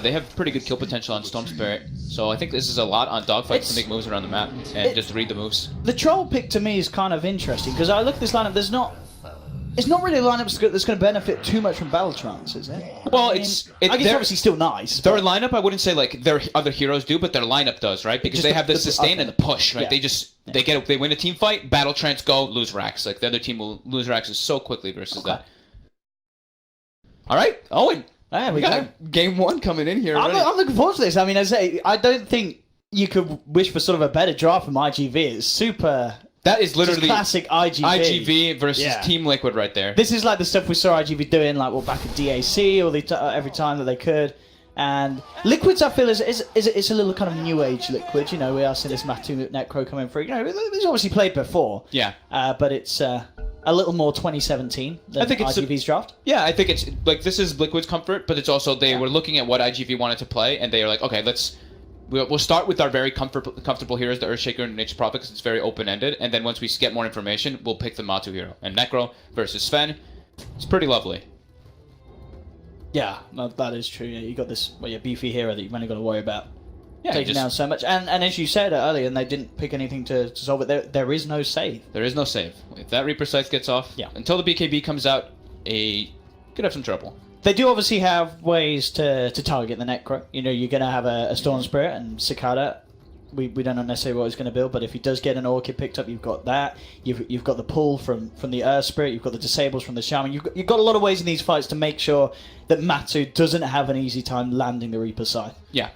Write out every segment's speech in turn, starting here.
They have pretty good kill potential on Storm Spirit, so I think this is a lot on dogfights to make moves around the map and just read the moves. The troll pick to me is kind of interesting because I look at this lineup. It's not really a lineup that's going to benefit too much from Battle Trance, is it? Well, I guess obviously still nice. Their lineup, I wouldn't say like their other heroes do, but their lineup does, right? Because they have the sustain and the push, right? Yeah. They win a team fight, Battle Trance, go, lose racks. Like the other team will lose racks so quickly versus that. All right, Owen. There we got game one coming in here. I'm looking forward to this. I mean, I don't think you could wish for sort of a better draft from iG.V. It's super. That is literally classic iG.V. iG.V versus Team Liquid right there. This is like the stuff we saw iG.V. doing, like back at DAC or every time that they could. And Liquids, I feel, is it's a little kind of new age Liquid. You know, we are seeing this Matu Necro coming through. You know, it's obviously played before. Yeah. But it's a little more 2017 than I think iG.V's draft. Yeah, I think it's like this is Liquid's comfort, but it's also they were looking at what iG.V wanted to play, and they are like, okay, we'll start with our very comfortable heroes, the Earthshaker and Nature's Prophet, because it's very open-ended, and then once we get more information, we'll pick the Matu hero. And Necro versus Sven, it's pretty lovely. Yeah, no, that is true. Yeah, you got this beefy hero that you've only got to worry about. Yeah, taking down so much. And as you said earlier, and they didn't pick anything to solve it, there is no save. There is no save. If that Reaper Scythe gets off, until the BKB comes out, could have some trouble. They do obviously have ways to target the Necro. You know, you're going to have a Storm Spirit and Cicada. We don't know necessarily what he's going to build, but if he does get an Orchid picked up, you've got that. You've got the pull from the Earth Spirit. You've got the disables from the Shaman. You've got a lot of ways in these fights to make sure that Matu doesn't have an easy time landing the Reaper Scythe. Yeah.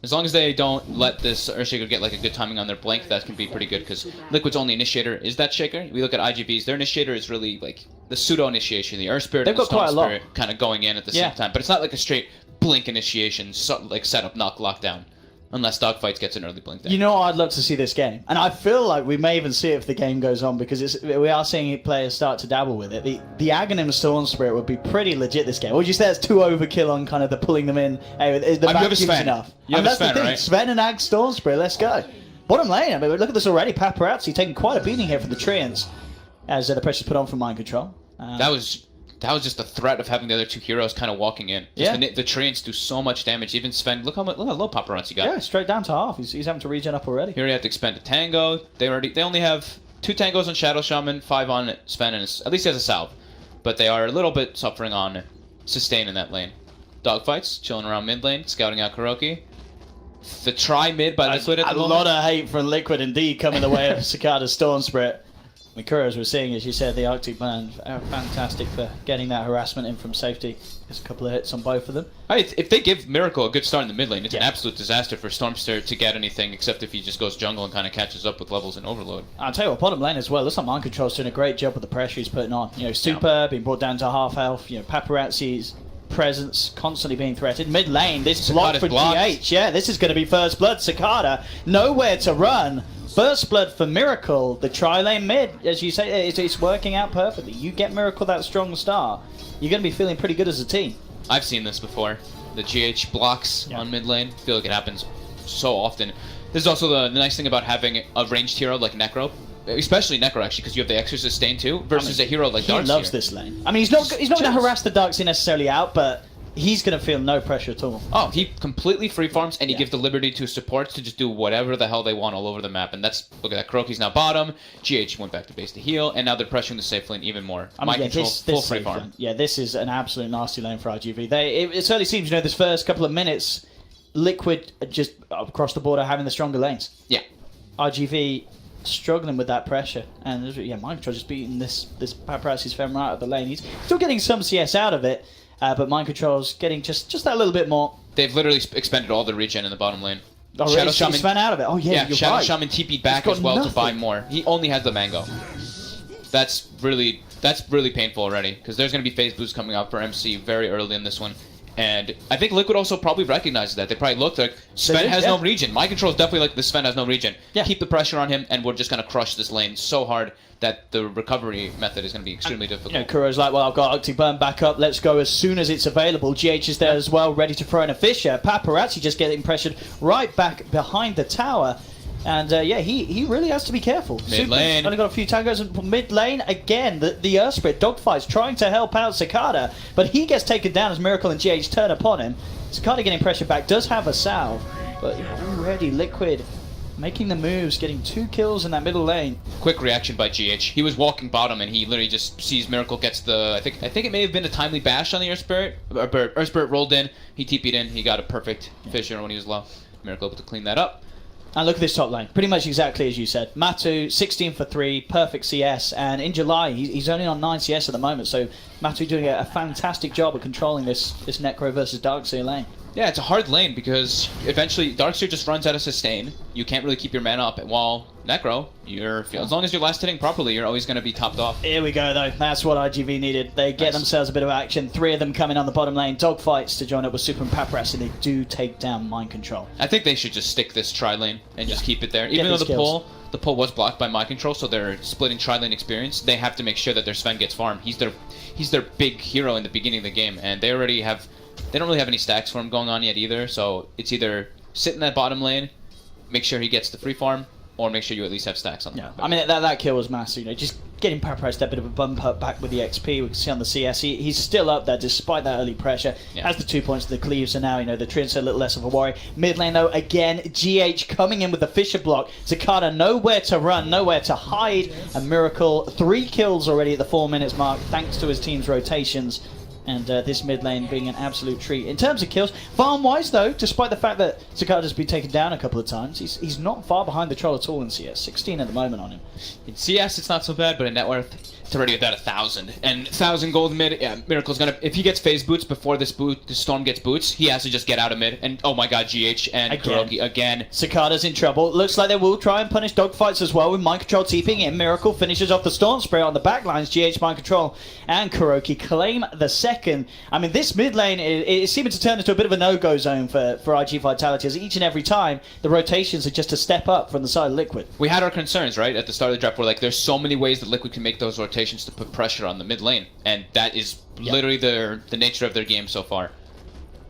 As long as they don't let this Earthshaker get like a good timing on their blink, that can be pretty good, because Liquid's only initiator is that Shaker. We look at iG.V's, their initiator is really like the pseudo-initiation, the Earth Spirit and the Storm Spirit kind of going in at the same time. But it's not like a straight blink initiation, like setup, knock, lockdown. Unless Dogfights gets an early blink down. You know what I'd love to see this game? And I feel like we may even see it if the game goes on, because we are seeing players start to dabble with it. The Aghanim Storm Spirit would be pretty legit this game. Or would you say that's too overkill on kind of the pulling them in? The vacuum's enough. You have that's Sven, the thing. right? Sven and Ag Storm Spirit, let's go. Bottom lane, I mean, look at this already. Paparazzi taking quite a beating here from the Treants as the pressure's put on from Mind Control. That was just the threat of having the other two heroes kind of walking in. The Treants do so much damage. Even Sven, look how low Paparazzi got. Yeah, straight down to half. He's having to regen up already. Here you have to expend a Tango. They only have 2 Tangos on Shadow Shaman, 5 on Sven, and at least he has a salve. But they are a little bit suffering on sustain in that lane. Dogfights, chilling around mid lane, scouting out Kuroki. The try mid by Liquid at the moment. A lot of hate from Liquid indeed coming the way of Cicada's Storm Spirit. Mikura, as we're seeing, as you said, the Arctic Man, fantastic for getting that harassment in from safety. There's a couple of hits on both of them. If they give Miracle a good start in the mid lane, it's an absolute disaster for Storm Spirit to get anything, except if he just goes jungle and kind of catches up with levels in Overload. I'll tell you what, bottom lane as well, looks like Mind Control's doing a great job with the pressure he's putting on. You know, Super being brought down to half health, you know, Paparazzi's presence constantly being threatened. Mid lane, this block for GH. Yeah, this is going to be first blood. Cicada, nowhere to run. First blood for Miracle, the tri-lane mid, as you say, it's working out perfectly. You get Miracle that strong start, you're going to be feeling pretty good as a team. I've seen this before. The GH blocks on mid lane. I feel like it happens so often. This is also the nice thing about having a ranged hero like Necro, especially Necro actually, because you have the extra sustain too, versus a hero like Darkseer. He loves this lane. I mean, he's not going to harass the Darkseer necessarily out, but he's going to feel no pressure at all. Oh, he completely free farms, and he gives the liberty to supports to just do whatever the hell they want all over the map. And that's, look at that, Kuroki's now bottom, GH went back to base to heal, and now they're pressuring the safe lane even more. Mind Control, full free farm. Lane. Yeah, this is an absolute nasty lane for iG.V. It certainly seems, you know, this first couple of minutes, Liquid just across the board are having the stronger lanes. Yeah. iG.V. struggling with that pressure, and Mind Control just beating this Paparazzi's Fem right out of the lane. He's still getting some CS out of it, but Mind Control's getting just that little bit more. They've literally expended all the regen in the bottom lane. Oh, Shadow Shaman Sven out of it. Oh yeah, you're Shadow right. Shaman TP'd back as well to buy more. He only has the mango. That's really painful already, because there's going to be phase boosts coming out for MC very early in this one. And I think Liquid also probably recognizes that. They probably looked like, Sven has no regen. Mind Control is definitely like, the Sven has no regen. Yeah. Keep the pressure on him, and we're just going to crush this lane so hard that the recovery method is going to be extremely difficult. You know, Kuro's like, well, I've got Arctic Burn back up. Let's go as soon as it's available. GH is there as well, ready to throw in a Fissure. Paparazzi just getting pressured right back behind the tower. And he really has to be careful. Mid lane. Only got a few tangos in mid lane. Again, the Earth Spirit dogfights trying to help out Cicada, but he gets taken down as Miracle and GH turn upon him. Sakata getting pressure back, does have a salve, but already Liquid making the moves, getting 2 kills in that middle lane. Quick reaction by GH. He was walking bottom and he literally just sees Miracle gets the, I think it may have been a timely bash on the Earth Spirit. Earth Spirit rolled in, he TP'd in, he got a perfect fissure when he was low. Miracle able to clean that up. And look at this top lane, pretty much exactly as you said. Matu, 16 for 3, perfect CS, and in July, he's only on 9 CS at the moment, so Matu doing a fantastic job of controlling this Necro versus Darkseer lane. Yeah, it's a hard lane because eventually Darkseer just runs out of sustain. You can't really keep your mana up, while Necro, as long as you're last hitting properly, you're always going to be topped off. Here we go, though. That's what iG.V needed. They get themselves a bit of action. 3 of them coming on the bottom lane. Dogfights to join up with Super and Paparazzi, and they do take down Mind Control. I think they should just stick this tri-lane and just keep it there. Even though the pull was blocked by Mind Control, so they're splitting tri-lane experience, they have to make sure that their Sven gets farmed. He's their big hero in the beginning of the game, and they already have... They don't really have any stacks for him going on yet either, so it's either sit in that bottom lane, make sure he gets the free farm, or make sure you at least have stacks on them. Yeah, I mean, that kill was massive. You know, just getting Paparazzi that bit of a bump up back with the XP. We can see on the CS, he's still up there despite that early pressure. Yeah. Has the 2 points to the cleave, so now, you know, the Trin's a little less of a worry. Mid lane, though, again, GH coming in with the Fisher block. Zakata nowhere to run, nowhere to hide. And Miracle, 3 kills already at the 4 minutes mark, thanks to his team's rotations. And this mid lane being an absolute treat. In terms of kills, farm-wise though, despite the fact that Zakata's been taken down a couple of times, he's not far behind the troll at all in CS. 16 at the moment on him. In CS, it's not so bad, but in net worth, it's already about 1,000. And 1,000 gold mid, yeah, Miracle's gonna... If he gets phase boots before this Storm gets boots, he has to just get out of mid. And oh my god, GH and Kuroki again. Zakata's in trouble. Looks like they will try and punish Dogfights as well with Mind Control TPing in. Miracle finishes off the Storm Spray on the backlines. GH, Mind Control, and Kuroki claim the second. I mean, this mid lane, it seemed to turn into a bit of a no-go zone for iG.Vitality, as each and every time the rotations are just a step up from the side of Liquid. We had our concerns, right, at the start of the draft, where like there's so many ways that Liquid can make those rotations to put pressure on the mid lane, and that is literally the nature of their game so far.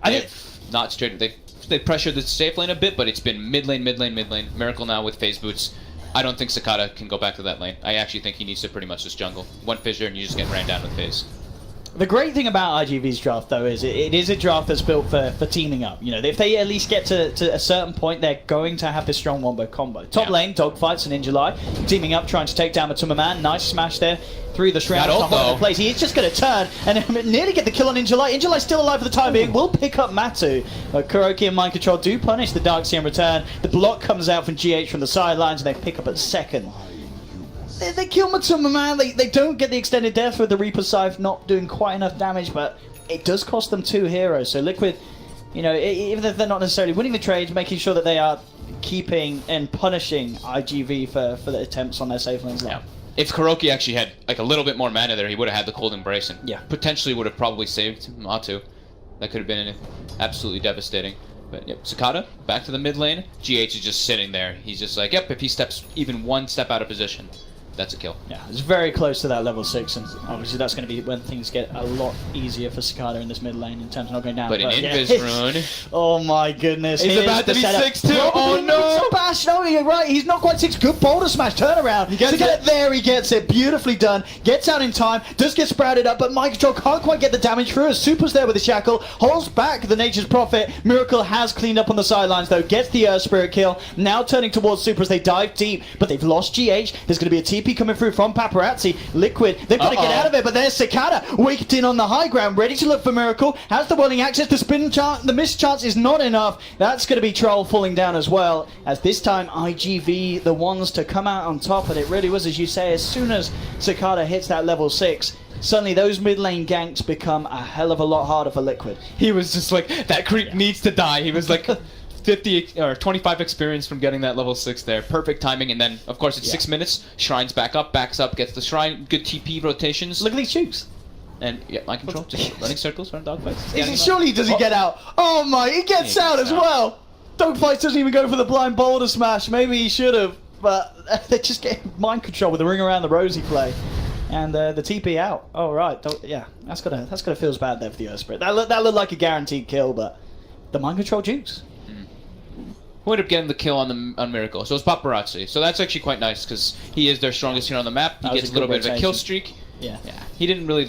They've pressured the safe lane a bit, but it's been mid lane, mid lane, mid lane. Miracle now with phase boots. I don't think Sakata can go back to that lane. I actually think he needs to pretty much just jungle. One fissure and you just get ran down with phase. The great thing about iG.V's draft, though, is it is a draft that's built for teaming up. You know, if they at least get to a certain point, they're going to have this strong wombo combo. Top lane, Dogfights, and in July, teaming up, trying to take down MATUMBAMAN. Nice smash there through the shroud. Place. He is just going to turn and nearly get the kill on in July. In July still alive for the time being. Will pick up Matu. Kuroki and Mind Control do punish the Darkseer in return. The block comes out from GH from the sidelines, and they pick up at second. They kill MATUMBAMAN. They don't get the extended death with the Reaper Scythe not doing quite enough damage, but it does cost them 2 heroes. So Liquid, you know, even if they're not necessarily winning the trade, making sure that they are keeping and punishing iG.V for the attempts on their safe lanes. Yeah. If Kuroki actually had like a little bit more mana there, he would have had the Cold Embrace and potentially would have probably saved Matu. That could have been absolutely devastating. But yep, Sakata back to the mid lane. GH is just sitting there. He's just like, yep, if he steps even 1 step out of position, that's a kill. Yeah, it's very close to that level 6, and obviously that's going to be when things get a lot easier for Sakata in this mid lane in terms of not going down. But an Invis rune. Oh my goodness. He's about to be 6-2. Oh no! Bash, no, you're right. He's not quite 6. Good boulder smash turnaround. He gets it there. He gets it. Beautifully done. Gets out in time. Does get sprouted up, but Mind Control can't quite get the damage through. As Super's there with the shackle. Holds back the Nature's Prophet. Miracle has cleaned up on the sidelines though. Gets the Earth Spirit kill. Now turning towards Super as they dive deep, but they've lost GH. There's going to be a TP coming through from Paparazzi. Liquid, they've got to get out of it, but there's Sakata waked in on the high ground, ready to look for Miracle. Has the whirling access. The spin chance, the miss chance is not enough. That's going to be Troll falling down as well, as this time iG.V the ones to come out on top, and it really was, as you say, as soon as Sakata hits that level 6, suddenly those mid lane ganks become a hell of a lot harder for Liquid. He was just like, that creep needs to die. He was like 50 or 25 experience from getting that level 6 there. Perfect timing, and then of course it's 6 minutes. Shrine's back up, backs up, gets the shrine. Good TP rotations. Look at these chooks. And yeah, Mind Control, just running circles around Dogfights. Surely does he get out? Oh my, he gets out as well. Dogfights doesn't even go for the blind boulder smash. Maybe he should have, but they just get Mind Control with the ring around the rosy play. And the TP out. Oh right, that's gonna feel bad there for the Earth Spirit. That looked like a guaranteed kill, but the Mind Control jukes. Who ended up getting the kill on Miracle? So it's Paparazzi. So that's actually quite nice because he is their strongest hero on the map. He gets a little bit of a kill streak. Yeah. He didn't really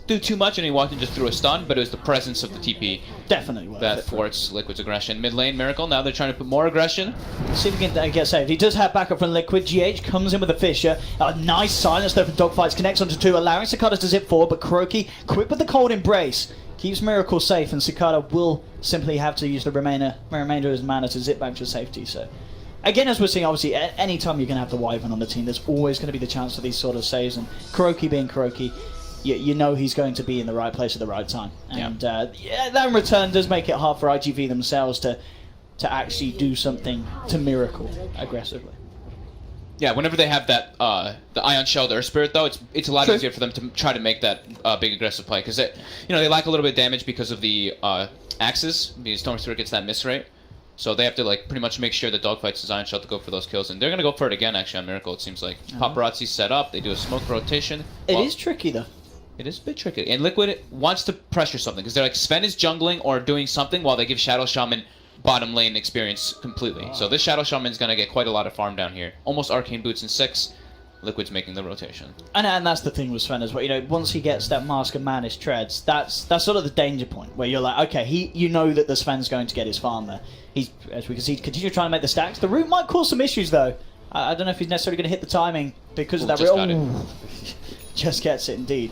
do too much, and he walked in just threw a stun, but it was the presence of the TP Definitely worth that it. thwarts Liquid's aggression. Mid lane, Miracle, now they're trying to put more aggression. See if he can get saved. He does have backup from Liquid. GH comes in with a Fissure. A nice silence though from Dogfights. Connects onto 2, allowing Cicada to zip forward, but Kuroki, quick with the cold embrace, keeps Miracle safe, and Cicada will simply have to use the remainder of his mana to zip back to safety. So, again, as we're seeing, obviously, any time you're going to have the Wyvern on the team, there's always going to be the chance for these sort of saves, and Kuroki being Kuroki, you know he's going to be in the right place at the right time. And yeah, that in return does make it hard for iG.V themselves to actually do something to Miracle aggressively. Yeah, whenever they have that the Ion Shell Earth Spirit, though, it's a lot True. easier for them to try to make that big aggressive play, because they lack a little bit of damage because of the axes. The Storm Spirit gets that miss rate, so they have to like pretty much make sure that Dogfights is Ion Shell to go for those kills, and they're gonna go for it again actually on Miracle. It seems like Paparazzi's set up. They do a smoke rotation. It is tricky though. It is a bit tricky, and Liquid wants to pressure something because they're like Sven is jungling or doing something while they give Shadow Shaman bottom lane experience completely. So this Shadow Shaman is going to get quite a lot of farm down here. Almost Arcane Boots in 6. Liquid's making the rotation. And that's the thing with Sven as well. You know, once he gets that Mask of Manish treads, that's sort of the danger point where you're like, okay, you know that the Sven's going to get his farm there. He's, as we can see, continue trying to make the stacks. The root might cause some issues though. I don't know if he's necessarily going to hit the timing because of that. Just got it. Just gets it indeed.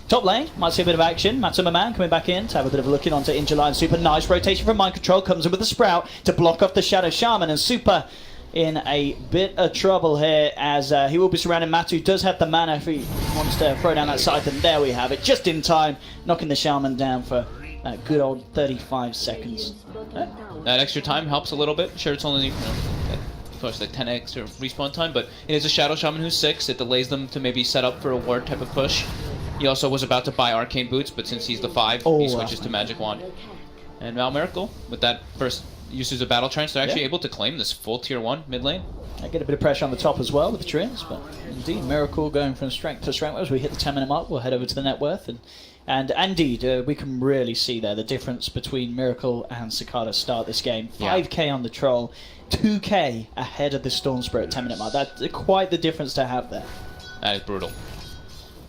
Top lane, might see a bit of action. MATUMBAMAN coming back in to have a bit of a look in onto Injuly, and Super. Nice rotation from Mind Control, comes in with the Sprout to block off the Shadow Shaman, and Super in a bit of trouble here as he will be surrounding. Matu does have the mana if he wants to throw down that scythe, and there we have it, just in time, knocking the Shaman down for that good old 35 seconds. That extra time helps a little bit. Sure, it's only like 10 extra respawn time, but it is a Shadow Shaman who's 6. It delays them to maybe set up for a ward type of push. He also was about to buy Arcane Boots, but since he's the 5, he switches to Magic Wand. And now Miracle, with that first usage of Battle Trance, they're actually able to claim this full tier 1 mid lane. I get a bit of pressure on the top as well with the Treants, but indeed, Miracle going from strength to strength. As we hit the 10-minute mark, we'll head over to the net worth. And indeed, we can really see there the difference between Miracle and Cicada start this game. 5k on the Troll, 2k ahead of the Storm Spirit 10-minute mark. That's quite the difference to have there. That is brutal.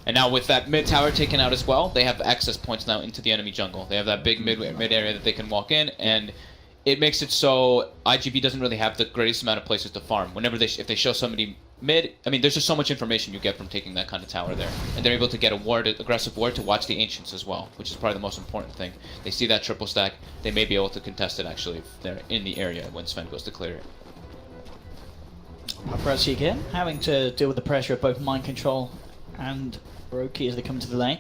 And now with that mid tower taken out as well, they have access points now into the enemy jungle. They have that big mid area that they can walk in, and it makes it so iG.V doesn't really have the greatest amount of places to farm. Whenever if they show somebody mid, I mean, there's just so much information you get from taking that kind of tower there, and they're able to get a ward, aggressive ward, to watch the Ancients as well, which is probably the most important thing. They see that triple stack, they may be able to contest it actually if they're in the area when Sven goes to clear it. Paparazzi again, having to deal with the pressure of both Mind Control and Kuroki as they come to the lane.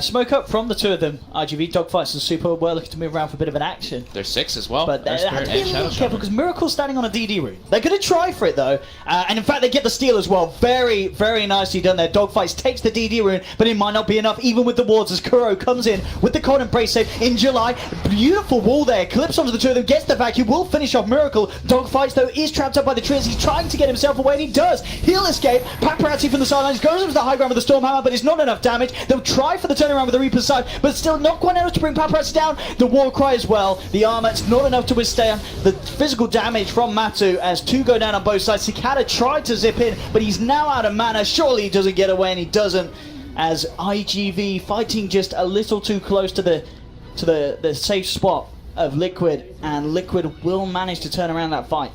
Smoke up from the two of them. iG.V, Dogfights and Super were looking to move around for a bit of an action. They're 6 as well. But they have to be a little careful because Miracle's standing on a DD rune. They're going to try for it though. And in fact, they get the steal as well. Very, very nicely done there. Dogfights takes the DD rune, but it might not be enough even with the wards as Kuro comes in with the cold embrace save in July. Beautiful wall there. Clips onto the two of them, gets the vacuum, will finish off Miracle. Dogfights though is trapped up by the trees. He's trying to get himself away and he does. He'll escape. Paparazzi from the sidelines goes up to the high ground with the Stormhammer, but it's not enough damage. They'll try for the turnaround with the Reaper's side, but still not quite enough to bring Paparazzi down. The war cry as well. The armor, it's not enough to withstand the physical damage from Matu as 2 go down on both sides. Cicada tried to zip in, but he's now out of mana. Surely he doesn't get away, and he doesn't, as iG.V fighting just a little too close to the safe spot of Liquid, and Liquid will manage to turn around that fight.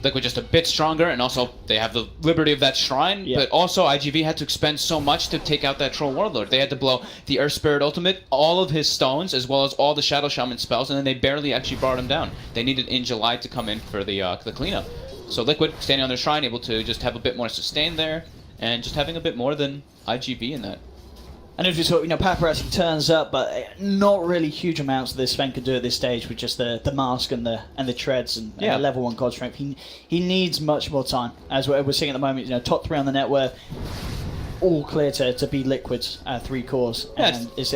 Liquid just a bit stronger, and also they have the liberty of that shrine, but also iG.V had to expend so much to take out that Troll Warlord. They had to blow the Earth Spirit ultimate, all of his stones, as well as all the Shadow Shaman spells, and then they barely actually brought him down. They needed in July to come in for the cleanup. So Liquid, standing on their shrine, able to just have a bit more sustain there, and just having a bit more than iG.V in that. And as we saw, Paparazzi turns up, but not really huge amounts of this Sven could do at this stage with just the mask and the treads and the level 1 god strength. He needs much more time. As we're seeing at the moment, top 3 on the net worth, all clear to be Liquid's 3 cores. And it's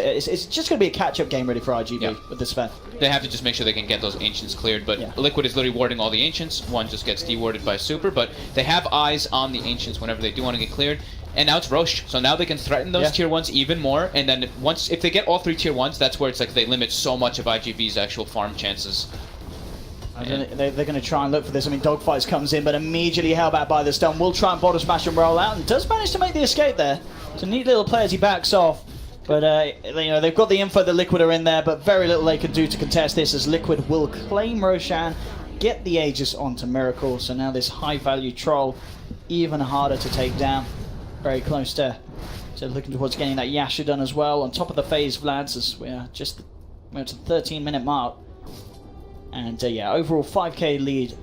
just going to be a catch-up game ready for iG.V with this Sven. They have to just make sure they can get those Ancients cleared, but Liquid is literally warding all the Ancients. One just gets dewarded by Super, but they have eyes on the Ancients whenever they do want to get cleared. And now it's Roche, so now they can threaten those tier 1s even more, and then if they get all 3 tier 1s, that's where it's like they limit so much of iG.V's actual farm chances. They're going to try and look for this. I mean, Dogfights comes in, but immediately held back by the stun. Will try and bottle smash and roll out, and does manage to make the escape there. It's a neat little play as he backs off. But you know, they've got the info that Liquid are in there, but very little they can do to contest this, as Liquid will claim Roshan, get the Aegis onto Miracle. So now this high-value troll even harder to take down. Very close to looking towards getting that Yasha done as well. On top of the phase, Vlads, as we are just we're to the 13-minute mark. And yeah, overall 5k lead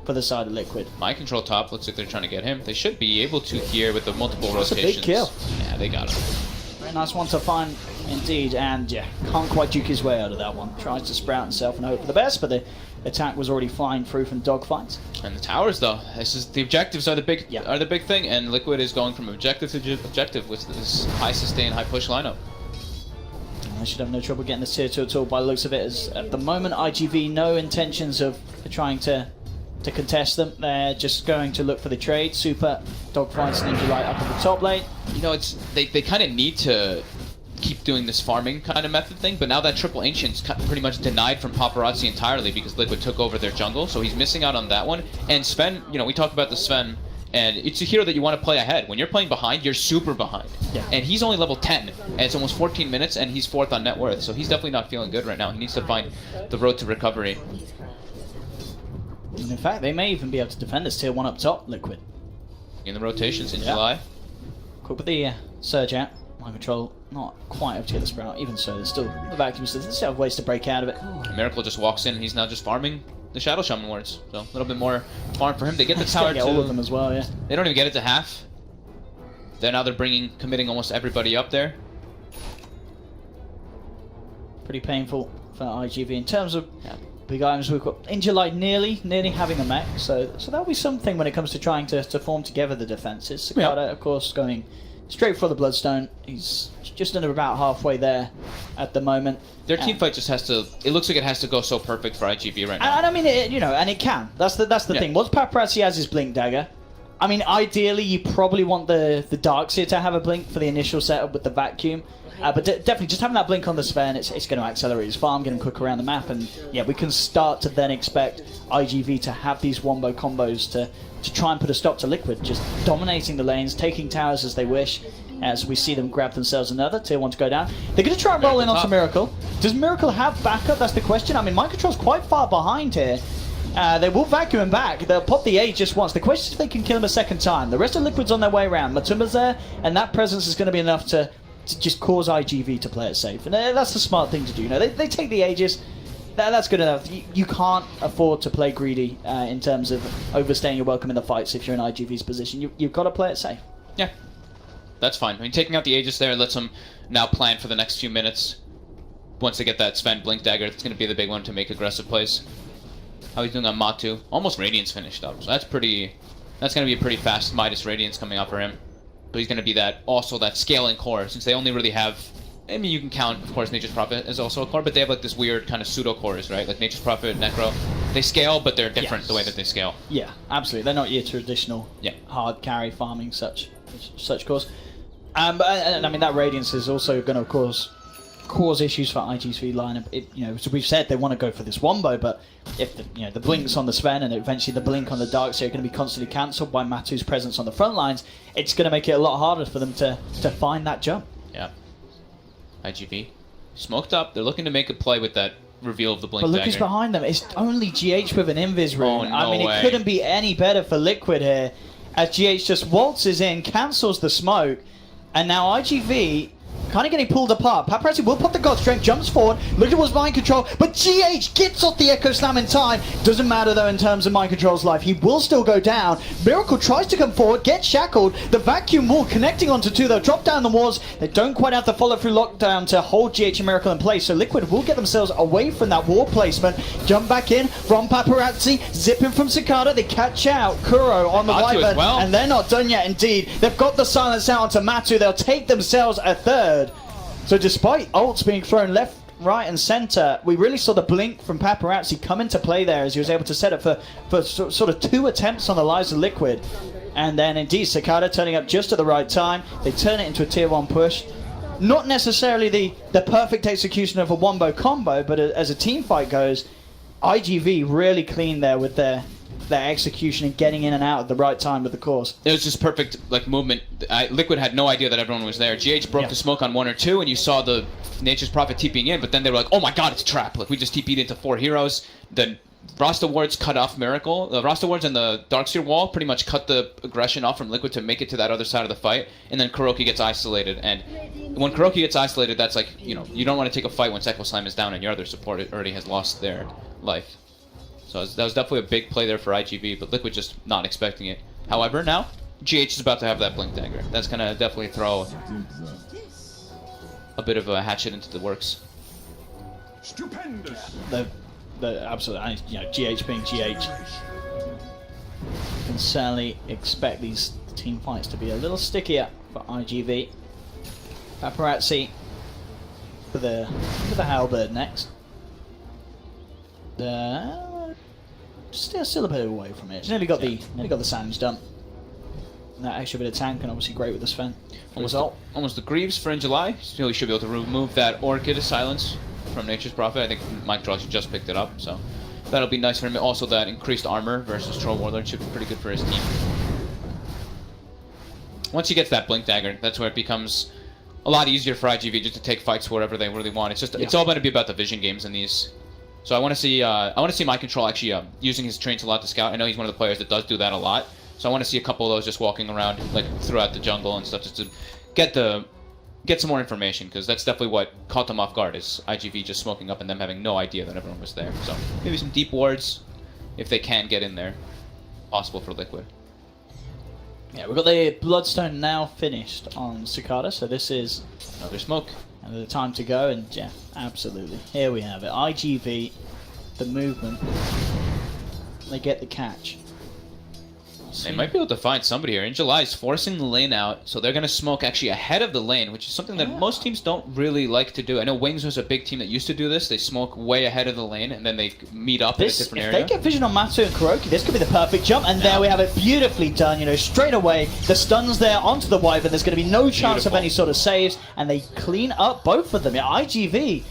for the side of Liquid. Mind control top, looks like they're trying to get him. They should be able to here with the multiple That's rotations. a big kill. Yeah, they got him. Very nice one to find indeed, and yeah, can't quite juke his way out of that one. Tries to sprout himself and hope for the best, but the attack was already flying through from dogfights. And the towers, though, this is the objectives are the big thing, and Liquid is going from objective to objective with this high sustain, high push lineup. They should have no trouble getting this tier 2 at all by the looks of it, as at the moment IGV no intentions of trying to contest them. They're just going to look for the trade. Super, dogfights, Ninja Light up in the top lane. You know, it's they kind of need to keep doing this farming kind of method thing, but now that Triple Ancient's pretty much denied from Paparazzi entirely because Liquid took over their jungle, so he's missing out on that one. And Sven, you know, we talked about the Sven, and it's a hero that you want to play ahead. When you're playing behind, you're super behind. Yeah. And he's only level 10, and it's almost 14 minutes, and he's 4th on net worth, so he's definitely not feeling good right now. He needs to find the road to recovery. And in fact, they may even be able to defend this tier 1 up top, Liquid. In the rotations in July. Quick with the surge out. Mind control not quite able to get the sprout. Even so, there's still the vacuum, so they still have ways to break out of it. Miracle just walks in, and he's now just farming the Shadow Shaman wards. So a little bit more farm for him. They get the tower to all of them as well, yeah. They don't even get it to half. Now they're committing almost everybody up there. Pretty painful for IGV in terms of big items. We've got Ninja Light nearly having a mech, so that'll be something when it comes to trying to form together the defenses. Cicada, of course, going straight for the Bloodstone. He's just under about halfway there at the moment. Their team fight just has to. It looks like it has to go so perfect for IGV right now. And I mean, you know, and it can. That's the thing. Once Paparazzi has his Blink Dagger, I mean, ideally you probably want the Darkseer to have a blink for the initial setup with the vacuum. But definitely, just having that blink on the Sven, it's going to accelerate his farm, get him quick around the map, and yeah, we can start to then expect IGV to have these wombo combos to try and put a stop to Liquid, just dominating the lanes, taking towers as they wish, as we see them grab themselves another tier 1 to go down. They're going to try and roll in onto Miracle. Does Miracle have backup? That's the question. I mean, Mind Control's quite far behind here. They will vacuum him back. They'll pop the A just once. The question is if they can kill him a second time. The rest of Liquid's on their way around. Matumba's there, and that presence is going to be enough to just cause IGV to play it safe. And that's the smart thing to do. You know, they take the Aegis. That's good enough. You can't afford to play greedy in terms of overstaying your welcome in the fights if you're in IGV's position. You've got to play it safe. Yeah, that's fine. I mean, taking out the Aegis there lets them now plan for the next few minutes. Once they get that Sven Blink Dagger, it's going to be the big one to make aggressive plays. How he's doing on Matu. Almost Radiance finished up, so that's going to be a pretty fast Midas Radiance coming out for him. But he's going to be that scaling core, since they only really have. I mean, you can count, of course, Nature's Prophet as also a core, but they have like this weird kind of pseudo cores, right? Like Nature's Prophet, Necro. They scale, but they're different the way that they scale. Yeah, absolutely. They're not your traditional hard carry farming such cores. And I mean, that Radiance is also going to, of course, cause issues for IG's lineup. You know, so we've said they want to go for this wombo, but if the blinks on the Sven and eventually the blink on the Darkseer are going to be constantly cancelled by Matu's presence on the front lines, it's going to make it a lot harder for them to find that jump. Yeah. IGV smoked up. They're looking to make a play with that reveal of the blink dagger. But look who's behind them. It's only GH with an invis rune. Oh, no I mean, way. It couldn't be any better for Liquid here, as GH just waltzes in, cancels the smoke, and now IGV kind of getting pulled apart. Paparazzi will put the God Strength, jumps forward, look at what's Mind Control, but GH gets off the Echo Slam in time. Doesn't matter though in terms of Mind Control's life, he will still go down. Miracle tries to come forward, gets shackled, the vacuum wall connecting onto two, they'll drop down the walls. They don't quite have the follow through lockdown to hold GH and Miracle in place, so Liquid will get themselves away from that wall placement. Jump back in from Paparazzi, zipping from Cicada, they catch out Kuro on the Wyvern, well. and they're not done yet indeed. They've got the silence out onto Matu, they'll take themselves a third. So despite ults being thrown left, right and centre, we really saw the blink from Paparazzi come into play there as he was able to set up for sort of 2 attempts on the lives of Liquid. And then indeed Cicada turning up just at the right time. They turn it into a tier 1 push. Not necessarily the perfect execution of a wombo combo, but as a team fight goes, IGV really clean there with their their execution and getting in and out at the right time with the course. It was just perfect like movement. Liquid had no idea that everyone was there. GH broke the smoke on 1 or 2, and you saw the Nature's Prophet TPing in, but then they were like, oh my god, it's a trap. Like, we just TP'd into 4 heroes. Then Rasta Wards cut off Miracle. The Rasta Wards and the Darkseer wall pretty much cut the aggression off from Liquid to make it to that other side of the fight, and then Kuroki gets isolated. And when Kuroki gets isolated, that's like, you know, you don't want to take a fight when Echo Slime is down and your other support already has lost their life. So that was definitely a big play there for iG.V, but Liquid just not expecting it. However, now, GH is about to have that Blink Dagger. That's going to definitely throw a bit of a hatchet into the works. Stupendous. The absolute, you know, GH being GH. You can certainly expect these team fights to be a little stickier for iG.V. Paparazzi for the halberd next. Still a bit away from it. It's nearly got the Sands done. And that extra bit of tank, and obviously great with the Sven. Almost the Greaves for in July. Still, you should be able to remove that Orchid Silence from Nature's Prophet. I think Mike Dross just picked it up, so that'll be nice for him. Also, that increased armor versus Troll Warlord should be pretty good for his team. Once he gets that Blink Dagger, that's where it becomes a lot easier for iG.V just to take fights wherever they really want. It's just it's all going to be about the vision games in these. So I want to see My Control actually using his trains a lot to scout. I know he's one of the players that does do that a lot. So I want to see a couple of those just walking around like throughout the jungle and stuff, just to get some more information, because that's definitely what caught them off guard, is iG.V just smoking up and them having no idea that everyone was there. So maybe some deep wards, if they can get in there, possible for Liquid. Yeah, we've got the Bloodstone now finished on Cicada, so this is another smoke. And the time to go, and yeah, absolutely. Here we have it. iG.V, the movement. They get the catch. They might be able to find somebody here. In July is forcing the lane out, so they're going to smoke actually ahead of the lane, which is something that most teams don't really like to do. I know Wings was a big team that used to do this. They smoke way ahead of the lane, and then they meet up in a different area. If they get vision on Matu and Kuroki, this could be the perfect jump, and there we have it, beautifully done. You know, straight away, the stun's there onto the Wyvern. There's going to be no chance of any sort of saves, and they clean up both of them. Yeah, iG.V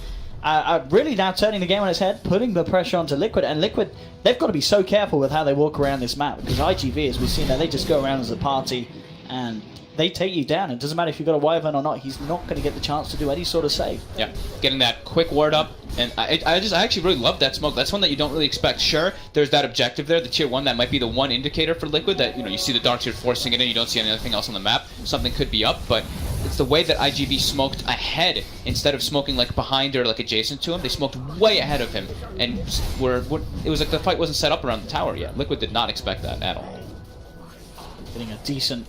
really now turning the game on its head, putting the pressure onto Liquid, and Liquid, they've got to be so careful with how they walk around this map, because iG.V, as we've seen there, they just go around as a party and they take you down. It doesn't matter if you've got a Wyvern or not, he's not going to get the chance to do any sort of save. Yeah, getting that quick ward up, and I actually really love that smoke. That's one that you don't really expect. Sure, there's that objective there, the tier 1, that might be the one indicator for Liquid, that, you know, you see the Darkseer forcing it in, you don't see anything else on the map, something could be up, but it's the way that iG.V smoked ahead instead of smoking like behind or like adjacent to him. They smoked way ahead of him, and it was like the fight wasn't set up around the tower yet. Liquid did not expect that at all. Getting a decent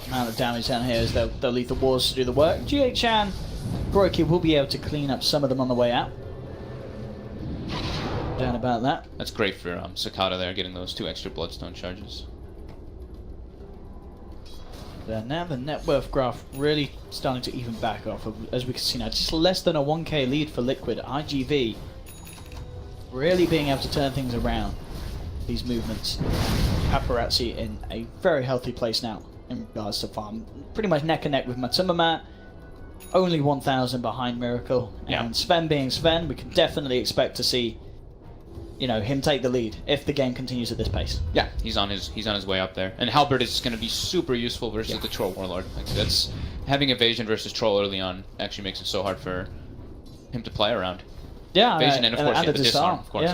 amount of damage down here as they'll leave the wars to do the work. GH and Kuroki will be able to clean up some of them on the way out. Down about that. That's great for Cicada there, getting those 2 extra Bloodstone charges. Now the net worth graph really starting to even back off, as we can see now. Just less than a 1k lead for Liquid. iG.V really being able to turn things around, these movements. Paparazzi in a very healthy place now in regards to farm. Pretty much neck and neck with MATUMBAMAN. Only 1,000 behind Miracle. And Sven being Sven, we can definitely expect to see, you know, him take the lead if the game continues at this pace. Yeah, he's on his way up there. And Halberd is going to be super useful versus the Troll Warlord. Like, that's having evasion versus Troll early on actually makes it so hard for him to play around. Yeah, evasion and of course the disarm. Of course,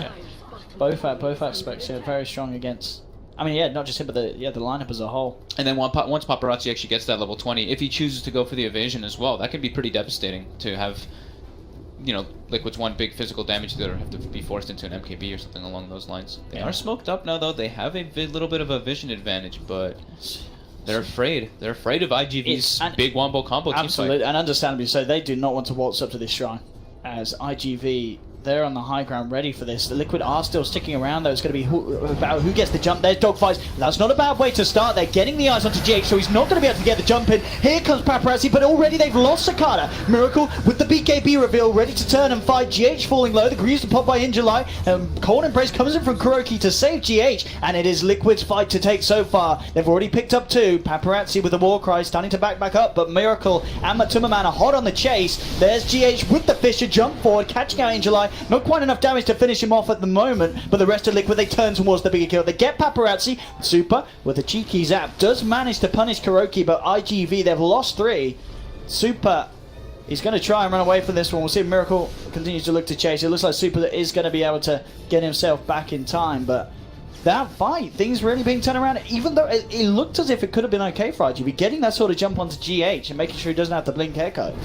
Both aspects, very strong against. I mean, yeah, not just him, but the lineup as a whole. And then once Paparazzi actually gets that level 20, if he chooses to go for the evasion as well, that can be pretty devastating to have. You know, Liquid's one big physical damage that have to be forced into an MKB or something along those lines. They are smoked up now, though. They have a little bit of a vision advantage, but they're afraid. They're afraid of iG.V's big wombo combo team fight. Absolutely, and understandably so. They do not want to waltz up to this shrine, as iG.V, they're on the high ground ready for this. The Liquid are still sticking around, though. It's going to be about who gets the jump. There's dogfights. That's not a bad way to start. They're getting the eyes onto GH, so he's not going to be able to get the jump in. Here comes Paparazzi, but already they've lost Cicada. Miracle with the BKB reveal, ready to turn and fight. GH falling low. The Greaves to pop by in July. Cold Embrace comes in from Kuroki to save GH, and it is Liquid's fight to take so far. They've already picked up 2. Paparazzi with the war cry, starting to back up, but Miracle and MATUMBAMAN are hot on the chase. There's GH with the Fisher jump forward, catching out in July. Not quite enough damage to finish him off at the moment, but the rest of Liquid, they turn towards the bigger kill. They get Paparazzi. Super, with a cheeky zap, does manage to punish Kuroki, but iG.V, they've lost 3. Super, he's going to try and run away from this one. We'll see if Miracle continues to look to chase. It looks like Super is going to be able to get himself back in time, but that fight, things really being turned around, even though it looked as if it could have been okay for iG.V, getting that sort of jump onto GH and making sure he doesn't have to blink Echo.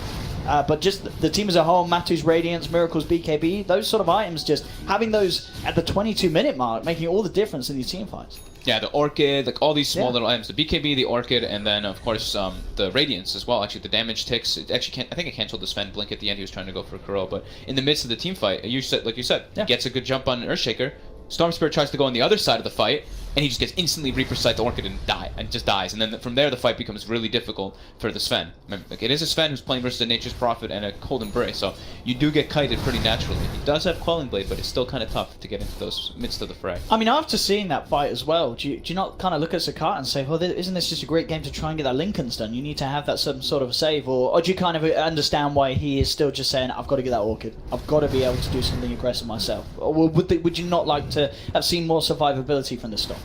But just the team as a whole, Matu's Radiance, Miracle's BKB, those sort of items, just having those at the 22-minute mark, making all the difference in these team fights. Yeah, the Orchid, like all these small little items, the BKB, the Orchid, and then of course the Radiance as well. Actually, the damage ticks. It actually I think it canceled the Sven blink at the end. He was trying to go for Kuro, but in the midst of the team fight, like you said, he gets a good jump on Earthshaker. Storm Spirit tries to go on the other side of the fight, and he just gets instantly Reaper Sight the Orchid and just dies. And then from there, the fight becomes really difficult for the Sven. Remember, like, it is a Sven who's playing versus a Nature's Prophet and a Cold Embrace, so you do get kited pretty naturally. He does have Quelling Blade, but it's still kind of tough to get into those midst of the fray. I mean, after seeing that fight as well, do you not kind of look at Sakata and say, well, isn't this just a great game to try and get that Lincoln's done? You need to have that some sort of save, or do you kind of understand why he is still just saying, I've got to get that Orchid, I've got to be able to do something aggressive myself? Or would you not like to have seen more survivability from the Storm?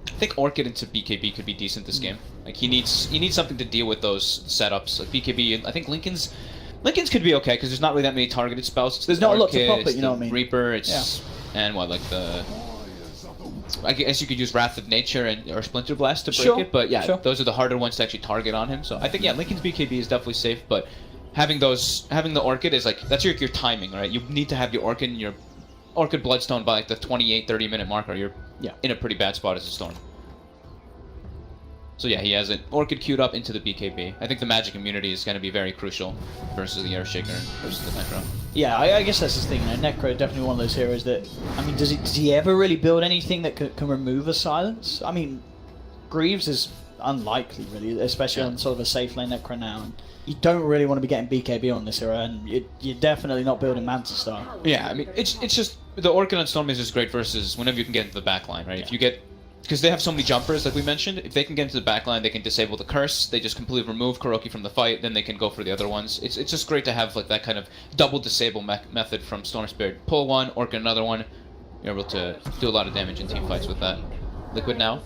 I think Orchid into BKB could be decent this game. Like he needs something to deal with those setups. Like BKB, I think Lincoln's could be okay because there's not really that many targeted spells. It's there's not a lot to pop it, you know what I mean? Reaper, and what, like I guess you could use Wrath of Nature or Splinter Blast to break it, but yeah, those are the harder ones to actually target on him. So I think Lincoln's BKB is definitely safe, but having the Orchid is like that's your timing, right? You need to have your Orchid and your Orchid Bloodstone by like the 28-30 minute mark, or you're in a pretty bad spot as a Storm. So yeah, he has an Orchid queued up into the BKB. I think the magic immunity is going to be very crucial versus the Earthshaker versus the Necro. Yeah, I guess that's the thing. You know, Necro definitely one of those heroes that, I mean, does he ever really build anything that can remove a silence? I mean, Greaves is unlikely, really, especially on sort of a safe lane Necro now. And you don't really want to be getting BKB on this hero, and you're definitely not building Manta Star. Yeah, I mean, it's just the Orchid on Storm is just great versus whenever you can get into the back line, right? If you get, because they have so many jumpers, like we mentioned, if they can get into the back line, they can disable the curse, they just completely remove Kuroki from the fight, then they can go for the other ones. It's just great to have like that kind of double disable method from Storm Spirit. Pull one, Orchid another one, you're able to do a lot of damage in team fights with that. Liquid now,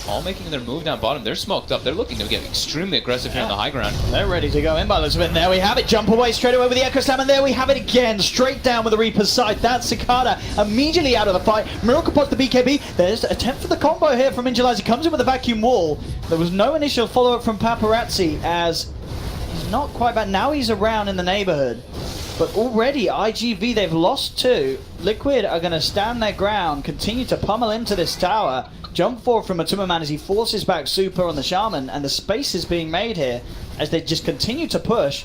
all making their move down bottom. They're smoked up. They're looking to get extremely aggressive here on the high ground. They're ready to go in by the There we have it. Jump away straight away with the Echo Slam, and there we have it again. Straight down with the Reaper's Sight. That's Sakata immediately out of the fight. Miracle pots the BKB. There's an attempt for the combo here from Injalize. He comes in with a vacuum wall. There was no initial follow-up from Paparazzi as he's not quite back. Now he's around in the neighborhood. But already, iG.V, they've lost 2. Liquid are going to stand their ground, continue to pummel into this tower. Jump forward from MATUMBAMAN as he forces back Super on the Shaman, and the space is being made here as they just continue to push.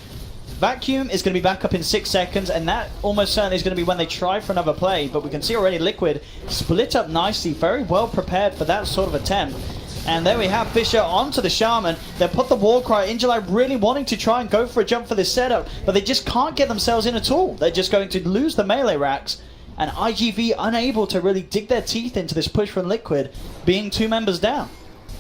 Vacuum is going to be back up in 6 seconds, and that almost certainly is going to be when they try for another play, but we can see already Liquid split up nicely, very well prepared for that sort of attempt. And there we have Fisher onto the Shaman. They put the Warcry. Injali really wanting to try and go for a jump for this setup, but they just can't get themselves in at all. They're just going to lose the melee racks. And iG.V unable to really dig their teeth into this push from Liquid, being 2 members down.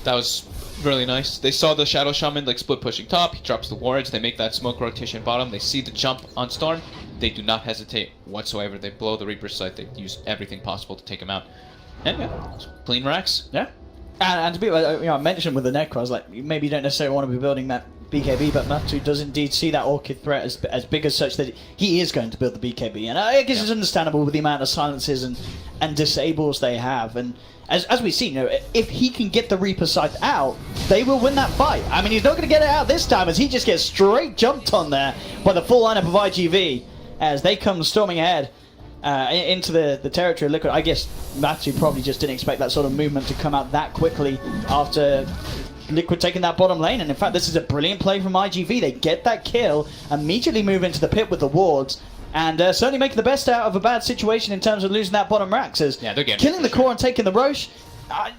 That was really nice. They saw the Shadow Shaman like split pushing top, he drops the wards, they make that smoke rotation bottom, they see the jump on Storm, they do not hesitate whatsoever. They blow the Reaper's Sight, they use everything possible to take him out. And yeah, clean racks. Yeah. And to be, I mentioned with the Necro, I was like, maybe you don't necessarily want to be building that BKB, but Matu does indeed see that Orchid threat as big as such that he is going to build the BKB. And I guess it's understandable with the amount of silences and disables they have. And as we see, if he can get the Reaper Sight out, they will win that fight. I mean, he's not going to get it out this time as he just gets straight jumped on there by the full lineup of iG.V as they come storming ahead. Into the territory of Liquid. I guess Matu probably just didn't expect that sort of movement to come out that quickly after Liquid taking that bottom lane. And in fact, this is a brilliant play from iG.V. They get that kill, immediately move into the pit with the wards, and certainly making the best out of a bad situation in terms of losing that bottom rack. Yeah, they're getting killing the core and taking the Roche.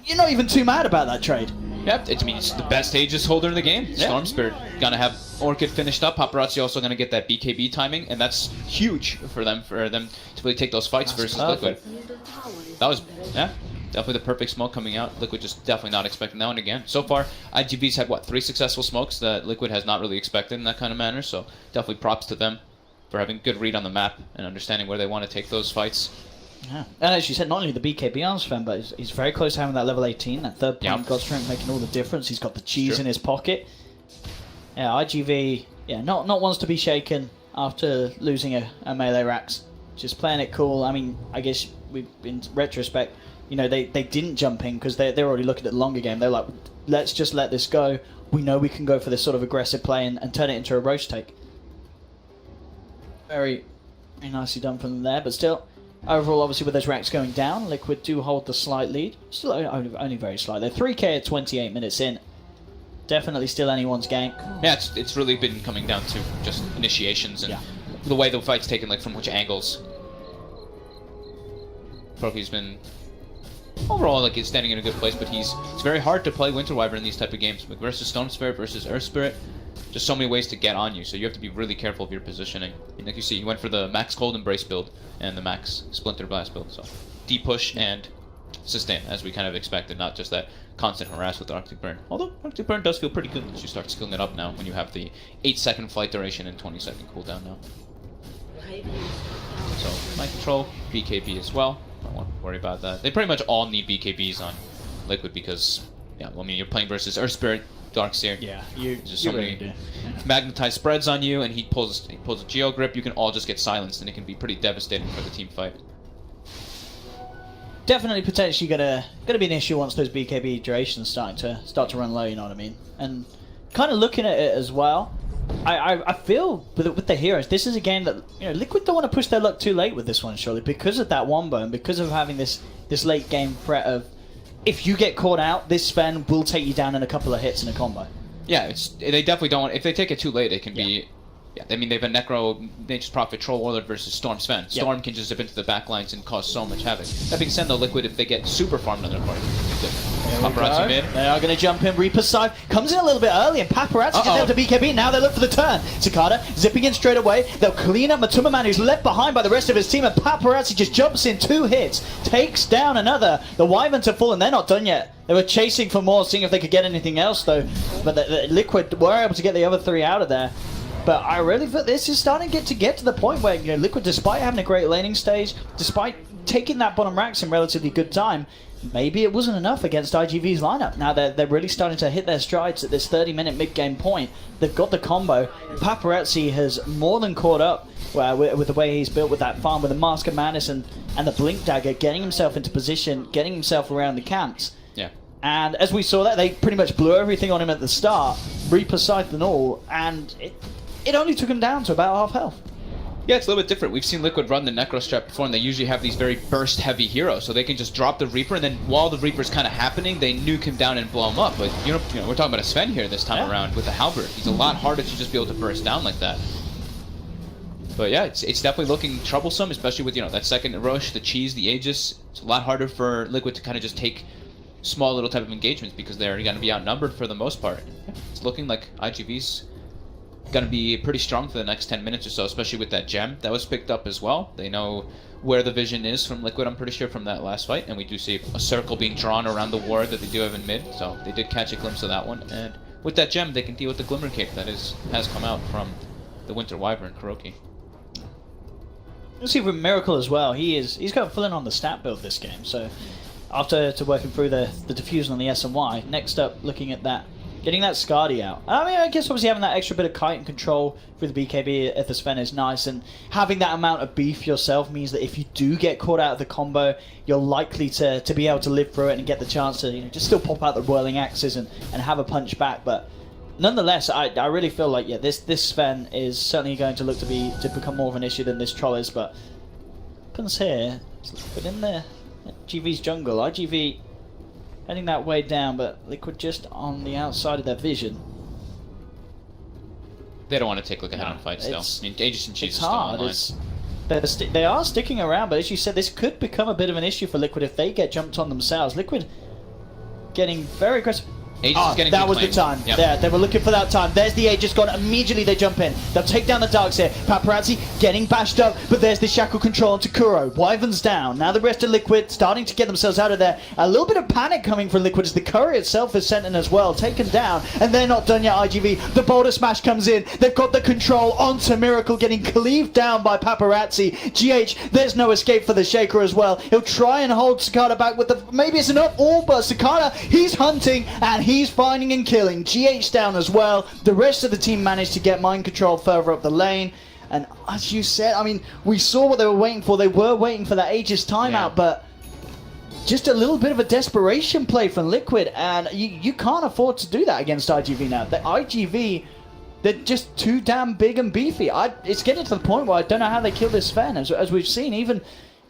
You're not even too mad about that trade. Yep, it means the best Aegis holder in the game. Storm Spirit gonna have Orchid finished up. Paparazzi also gonna get that BKB timing, and that's huge for them to really take those fights versus Liquid. That was definitely the perfect smoke coming out. Liquid just definitely not expecting that one again. So far, iG.V's had 3 successful smokes that Liquid has not really expected in that kind of manner. So definitely props to them. for having good read on the map and understanding where they want to take those fights. Yeah. And as you said, not only the BKB arms fan, but he's very close to having that level 18, that third point God strength making all the difference. He's got the cheese in his pocket. Yeah, iG.V, not ones to be shaken after losing a melee Rax. Just playing it cool. I mean, I guess in retrospect, they didn't jump in because they're already looking at the longer game. They're like, let's just let this go. We know we can go for this sort of aggressive play and turn it into a roast take. Very, very nicely done from them there, but still, overall, obviously, with those racks going down, Liquid do hold the slight lead. Still only very slight. They're 3k at 28 minutes in. Definitely still anyone's game. Yeah, it's really been coming down to just initiations and the way the fight's taken, like from which angles. Proki's been overall like he's standing in a good place, but it's very hard to play Winter Wyvern in these type of games. Like versus Stone Spirit versus Earth Spirit, just so many ways to get on you, so you have to be really careful of your positioning. And like you see, he went for the max Cold Embrace build and the max Splinter Blast build, so deep push and sustain, as we kind of expected, not just that constant harass with Arctic Burn. Although Arctic Burn does feel pretty good once you start skilling it up now, when you have the 8-second flight duration and 20-second cooldown now. So, Mind Control, BKB as well. Don't want to worry about that. They pretty much all need BKBs on Liquid because, well, I mean, you're playing versus Earth Spirit, Darkseer. Yeah, there's so many magnetized spreads on you, and he pulls a Geo Grip. You can all just get silenced, and it can be pretty devastating for the team fight. Definitely potentially gonna be an issue once those BKB durations start to run low. You know what I mean? And kind of looking at it as well, I feel with the heroes, this is a game that Liquid don't want to push their luck too late with this one, surely, because of that wombo and because of having this late game threat of, if you get caught out, this Sven will take you down in a couple of hits in a combo. Yeah, they definitely don't want. If they take it too late, it can be. Yeah, I mean, they've been Necro, Nature's Prophet, Troll Warlord versus Storm Sven. Storm can just zip into the backlines and cause so much havoc. That being said, though, Liquid, if they get super farmed on their part, Paparazzi mid. They are going to jump in. Reaper's side comes in a little bit early, and Paparazzi gets down to BKB. Now they look for the turn. Cicada zipping in straight away. They'll clean up MATUMBAMAN, who's left behind by the rest of his team, and Paparazzi just jumps in 2 hits, takes down another. The Wyverns have fallen. They're not done yet. They were chasing for more, seeing if they could get anything else, though. But the Liquid were able to get the other 3 out of there. But I really feel this is starting to get to the point where Liquid, despite having a great laning stage, despite taking that bottom racks in relatively good time, maybe it wasn't enough against iG.V's lineup. Now they're really starting to hit their strides at this 30-minute mid-game point. They've got the combo. Paparazzi has more than caught up with the way he's built with that farm, with the Mask of Madness and the Blink Dagger, getting himself into position, getting himself around the camps. Yeah. And as we saw that, they pretty much blew everything on him at the start, Reaper Scythe and all, and it only took him down to about half health. Yeah, it's a little bit different. We've seen Liquid run the Necro strat before, and they usually have these very burst-heavy heroes, so they can just drop the Reaper, and then while the Reaper's kind of happening, they nuke him down and blow him up. But we're talking about a Sven here this time around with the Halberd. He's a lot harder to just be able to burst down like that. But yeah, it's definitely looking troublesome, especially with that second rush, the cheese, the Aegis. It's a lot harder for Liquid to kind of just take small little type of engagements because they're going to be outnumbered for the most part. It's looking like iG.V's going to be pretty strong for the next 10 minutes or so, especially with that gem that was picked up as well. They know where the vision is from Liquid, I'm pretty sure, from that last fight, and we do see a circle being drawn around the ward that they do have in mid, so they did catch a glimpse of that one, and with that gem they can deal with the Glimmer Cape that has come out from the Winter Wyvern, Kuroki. Let's see with Miracle as well. He's got full in on the stat build this game, so after working through the diffusion on the S and Y, next up looking at that, getting that Skadi out. I mean, I guess obviously having that extra bit of kite and control with the BKB at the Sven is nice, and having that amount of beef yourself means that if you do get caught out of the combo, you're likely to be able to live through it and get the chance to just still pop out the whirling axes and have a punch back. But nonetheless, I really feel like this Sven is certainly going to look to become more of an issue than this Troll is. But happens here, but in there, iG.V's jungle, iG.V heading that way down, but Liquid just on the outside of their vision. They don't want to take a head-on fight still. I mean, Aegis and Cheese is still hard. online. They are sticking around, but as you said, this could become a bit of an issue for Liquid if they get jumped on themselves. Liquid getting very aggressive. Aegis is getting that was reclaimed. the time. Yep. Yeah, they were looking for that time. There's the Aegis gone. Immediately they jump in. They'll take down the Darks here. Paparazzi getting bashed up, but there's the Shackle control onto Kuro. Wyvern's down. Now the rest of Liquid starting to get themselves out of there. A little bit of panic coming from Liquid as the Courier itself is sent in as well. Taken down, and they're not done yet, iG.V. The Boulder Smash comes in. They've got the control onto Miracle, getting cleaved down by Paparazzi. GH, there's no escape for the Shaker as well. He'll try and hold Cicada back with the... Maybe it's enough. Oh, but Cicada, he's hunting, and he's finding and killing. GH down as well. The rest of the team managed to get mind control further up the lane. And as you said, I mean, we saw what they were waiting for. They were waiting for that Aegis timeout, but just a little bit of a desperation play from Liquid, and you can't afford to do that against iG.V now. The iG.V, they're just too damn big and beefy. It's getting to the point where I don't know how they kill this Sven. As we've seen, even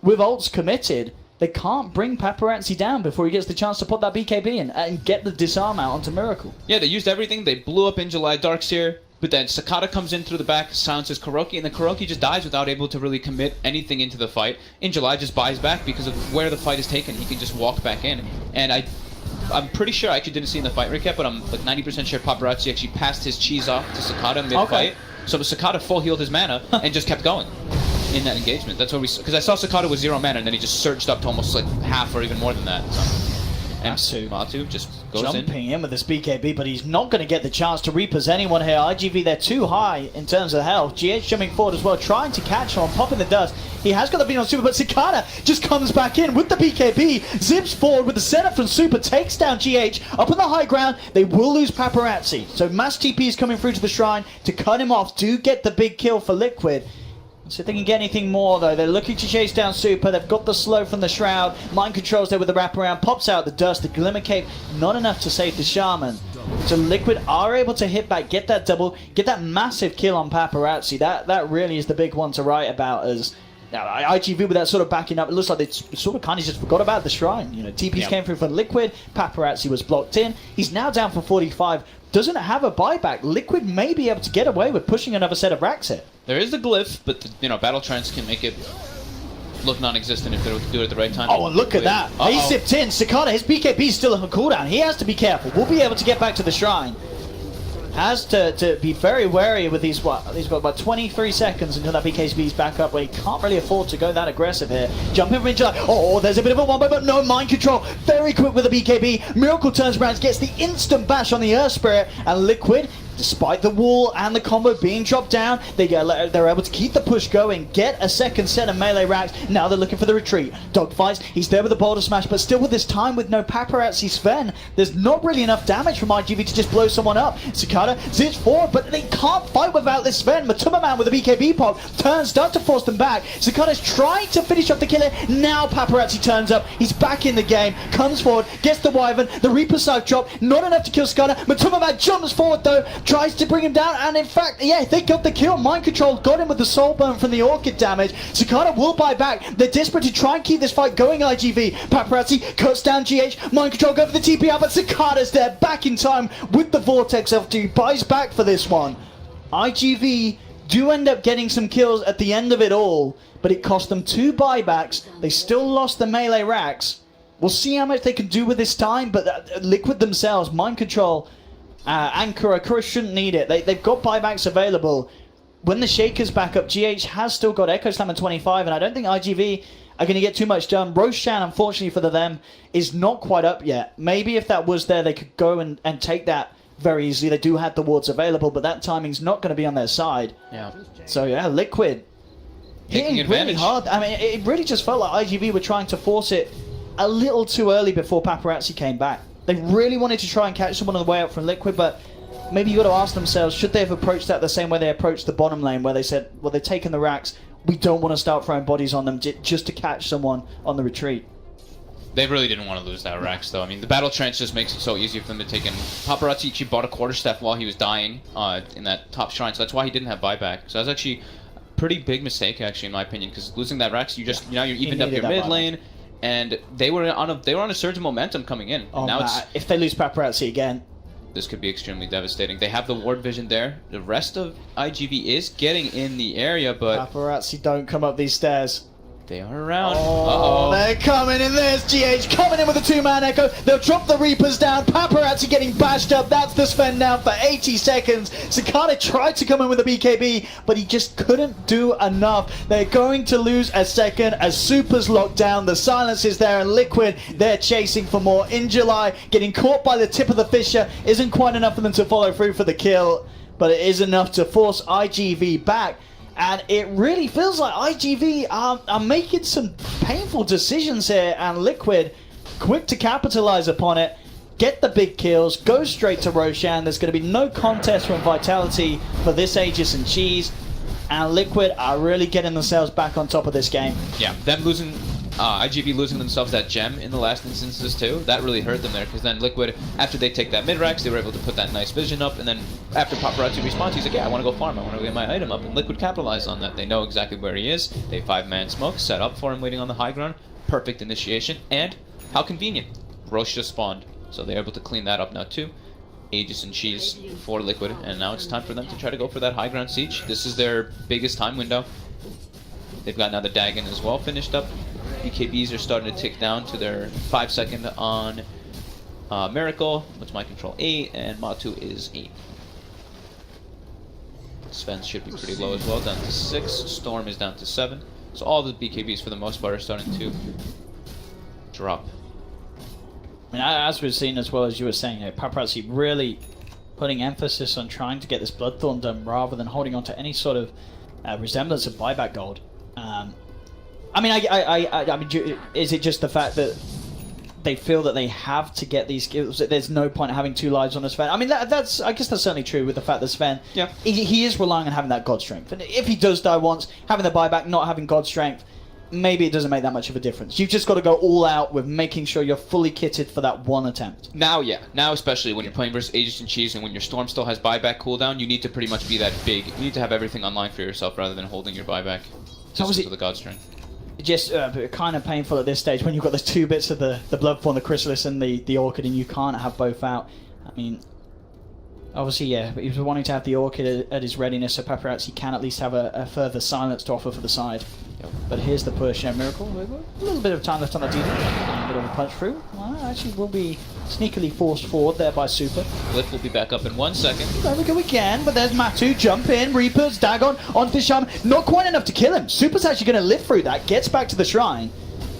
with ults committed, they can't bring Paparazzi down before he gets the chance to put that BKB in and get the disarm out onto Miracle. Yeah, they used everything. They blew up in July Darks here, but then Cicada comes in through the back, silences Kuroki, and then Kuroki just dies without able to really commit anything into the fight. In July just buys back because of where the fight is taken. He can just walk back in. And I'm pretty sure, I actually didn't see in the fight recap, but I'm like 90% sure Paparazzi actually passed his cheese off to Cicada mid-fight. So Cicada full healed his mana and just kept going in that engagement. That's what we... Because I saw Cicada with 0 mana, and then he just surged up to almost like half or even more than that. So. And Matu just goes jumping in with this BKB, but he's not going to get the chance to repos anyone here. iG.V, they're too high in terms of health. GH jumping forward as well, trying to catch him, popping the dust. He has got the beat on Super, but Cicada just comes back in with the BKB, zips forward with the setup from Super, takes down GH. Up on the high ground, they will lose Paparazzi. So mass TP is coming through to the Shrine to cut him off, do get the big kill for Liquid. So if they can get anything more, though, they're looking to chase down Super. They've got the slow from the Shroud. Mind controls there with the wraparound. Pops out the dust. The Glimmer Cape, not enough to save the Shaman. So Liquid are able to hit back, get that double, get that massive kill on Paparazzi. That really is the big one to write about. As now, iG.V with that sort of backing up, it looks like they sort of kind of just forgot about the Shrine. You know, TPs came through for Liquid. Paparazzi was blocked in. He's now down for 45. Doesn't have a buyback. Liquid may be able to get away with pushing another set of racks here. There is the glyph, but the, Battle Trance can make it look non-existent if they do it at the right time. Oh, and look at that. He zipped in. Cicada, his BKB is still on cooldown. He has to be careful. We'll be able to get back to the Shrine. Has to be very wary with these, he's got about 23 seconds until that BKB's back up, where he can't really afford to go that aggressive here. Jumping from July. Oh, there's a bit of a one, but no mind control. Very quick with the BKB. Miracle turns around, gets the instant bash on the Earth Spirit, and Liquid, despite the wall and the combo being dropped down, they're able to keep the push going, get a second set of melee racks. Now they're looking for the retreat. Dogfights, he's there with the Boulder Smash, but still with this time with no Paparazzi Sven, there's not really enough damage from iG.V to just blow someone up. Cicada zips forward, but they can't fight without this Sven. MATUMBAMAN with a BKB pop turns, does to force them back. Cicada's trying to finish off the killer. Now Paparazzi turns up, he's back in the game, comes forward, gets the Wyvern, the Reaper Scythe drop, not enough to kill Cicada. MATUMBAMAN jumps forward though, tries to bring him down, and in fact, yeah, they got the kill. Mind control got him with the soul burn from the Orchid damage. Cicada will buy back. They're desperate to try and keep this fight going, iG.V. Paparazzi cuts down GH. Mind control go for the TP out, but Cicada's there, back in time with the Vortex FT. Buys back for this one. iG.V do end up getting some kills at the end of it all, but it cost them 2 buybacks. They still lost the melee racks. We'll see how much they can do with this time, but Liquid themselves, mind control, and Kura shouldn't need it. They've got buybacks available. When the Shaker's back up, GH has still got Echo Slam at 25, and I don't think iG.V are going to get too much done. Roshan, unfortunately for them, is not quite up yet. Maybe if that was there, they could go and take that very easily. They do have the wards available, but that timing's not going to be on their side. Yeah. So yeah, Liquid hitting really hard. I mean, it really just felt like iG.V were trying to force it a little too early before Paparazzi came back. They really wanted to try and catch someone on the way up from Liquid, but maybe you got to ask themselves, should they have approached that the same way they approached the bottom lane, where they said, well, they're taking the racks, we don't want to start throwing bodies on them just to catch someone on the retreat. They really didn't want to lose that racks, though. I mean, the Battle Trance just makes it so easy for them to take in. Paparazzi actually bought a quarterstaff while he was dying in that top shrine, so that's why he didn't have buyback. So that's actually a pretty big mistake, actually, in my opinion, because losing that racks, you evened up your mid lane. And they were on a surge of momentum coming in. Oh, now if they lose Paparazzi again, this could be extremely devastating. They have the ward vision there. The rest of iG.V is getting in the area, but Paparazzi don't come up these stairs. They are around. Oh, they're coming in this. GH coming in with a two-man echo. They'll drop the Reapers down. Paparazzi getting bashed up. That's the Sven down for 80 seconds. Sakata tried to come in with a BKB, but he just couldn't do enough. They're going to lose a second as Super's locked down. The silence is there, and Liquid, they're chasing for more. In July, getting caught by the tip of the Fisher isn't quite enough for them to follow through for the kill, but it is enough to force iG.V back. And it really feels like iG.V are making some painful decisions here, and Liquid quick to capitalize upon it, get the big kills, go straight to Roshan. There's going to be no contest from Vitality for this Aegis and Cheese, and Liquid are really getting themselves back on top of this game. Yeah, them losing, iG.V losing themselves that gem in the last instances too, that really hurt them there, because then Liquid, after they take that mid-rax, they were able to put that nice vision up, and then after Paparazzi responds, he's like, yeah, I want to go farm, I want to get my item up, and Liquid capitalized on that. They know exactly where he is, they 5-man smoke, set up for him waiting on the high ground, perfect initiation, and how convenient, Roche just spawned, so they're able to clean that up now too. Aegis and Cheese for Liquid, and now it's time for them to try to go for that high ground siege. This is their biggest time window. They've got now the Dagon as well finished up. BKBs are starting to tick down to their 5-second on Miracle. What's my control? 8, and Matu is 8. Sven should be pretty low as well, down to 6. Storm is down to 7. So all the BKBs for the most part are starting to drop. I mean, as we've seen as well as you were saying, Paparazzi really putting emphasis on trying to get this Bloodthorn done rather than holding on to any sort of resemblance of buyback gold. I mean, I mean, is it just the fact that they feel that they have to get these kills? There's no point in having 2 lives on a Sven. I mean, I guess that's certainly true with the fact that Sven, yeah, he is relying on having that God strength. And if he does die once, having the buyback, not having God strength, maybe it doesn't make that much of a difference. You've just got to go all out with making sure you're fully kitted for that one attempt. Now, yeah. Now, especially when you're playing versus Aegis and Cheese and when your Storm still has buyback cooldown, you need to pretty much be that big. You need to have everything online for yourself rather than holding your buyback. So Just for the God strength. Just kind of painful at this stage when you've got those 2 bits of the Bloodthorn, the Chrysalis, and the Orchid, and you can't have both out. I mean, obviously, yeah, but he was wanting to have the Orchid at his readiness, so Paparazzi can at least have a further silence to offer for the side. Yep. But here's the push. Miracle, a little bit of time left on the DD. A bit of a punch through. Well, actually will be sneakily forced forward there by Super. Glyph will be back up in 1 second. There we go again, but there's Matu, jump in, Reapers, Dagon, on Fisham. Not quite enough to kill him. Super's actually going to live through that, gets back to the shrine.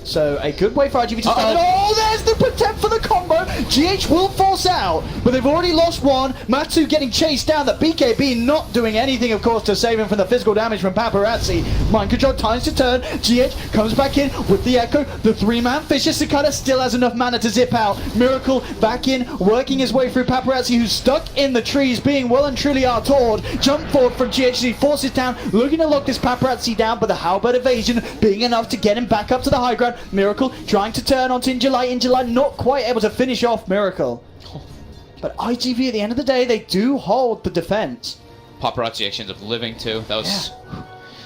So a good way for iG.V to start. Oh, there's the protect for the combo. GH will force out, but they've already lost one. Matu getting chased down. The BKB not doing anything, of course, to save him from the physical damage from Paparazzi. Mind control, times to turn. GH comes back in with the echo. The 3-man Fisher. Sakata still has enough mana to zip out. Miracle back in, working his way through Paparazzi, who's stuck in the trees, being well and truly outawed. Jump forward from GH as he forces down, looking to lock this Paparazzi down, but the halberd evasion being enough to get him back up to the high ground. Miracle trying to turn onto Injuly, not quite able to finish off Miracle. But iG.V at the end of the day, they do hold the defense. Paparazzi actually ends up living too. That was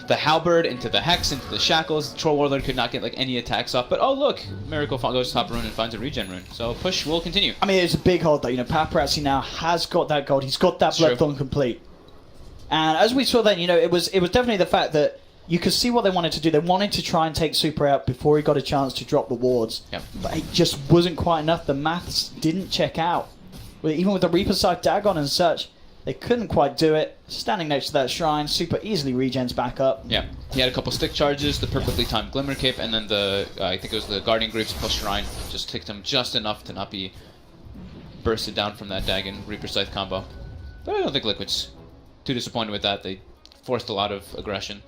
the halberd into the hex, into the shackles. Troll Warlord could not get like any attacks off. But oh look, Miracle goes top rune and finds a regen rune. So push will continue. I mean, it's a big hold though. You know, Paparazzi now has got that gold. He's got that Bloodthorn complete. And as we saw then, you know, it was definitely the fact that you could see what they wanted to do. They wanted to try and take Super out before he got a chance to drop the wards. Yep. But it just wasn't quite enough. The maths didn't check out. Even with the Reaper side Dagon and such, they couldn't quite do it. Standing next to that shrine, Super easily regens back up. Yeah, he had a couple stick charges, the perfectly timed Glimmer Cape, and then the, I think it was the Guardian Greaves plus Shrine, just ticked him just enough to not be bursted down from that Dagon Reaper Scythe combo. But I don't think Liquid's too disappointed with that. They forced a lot of aggression.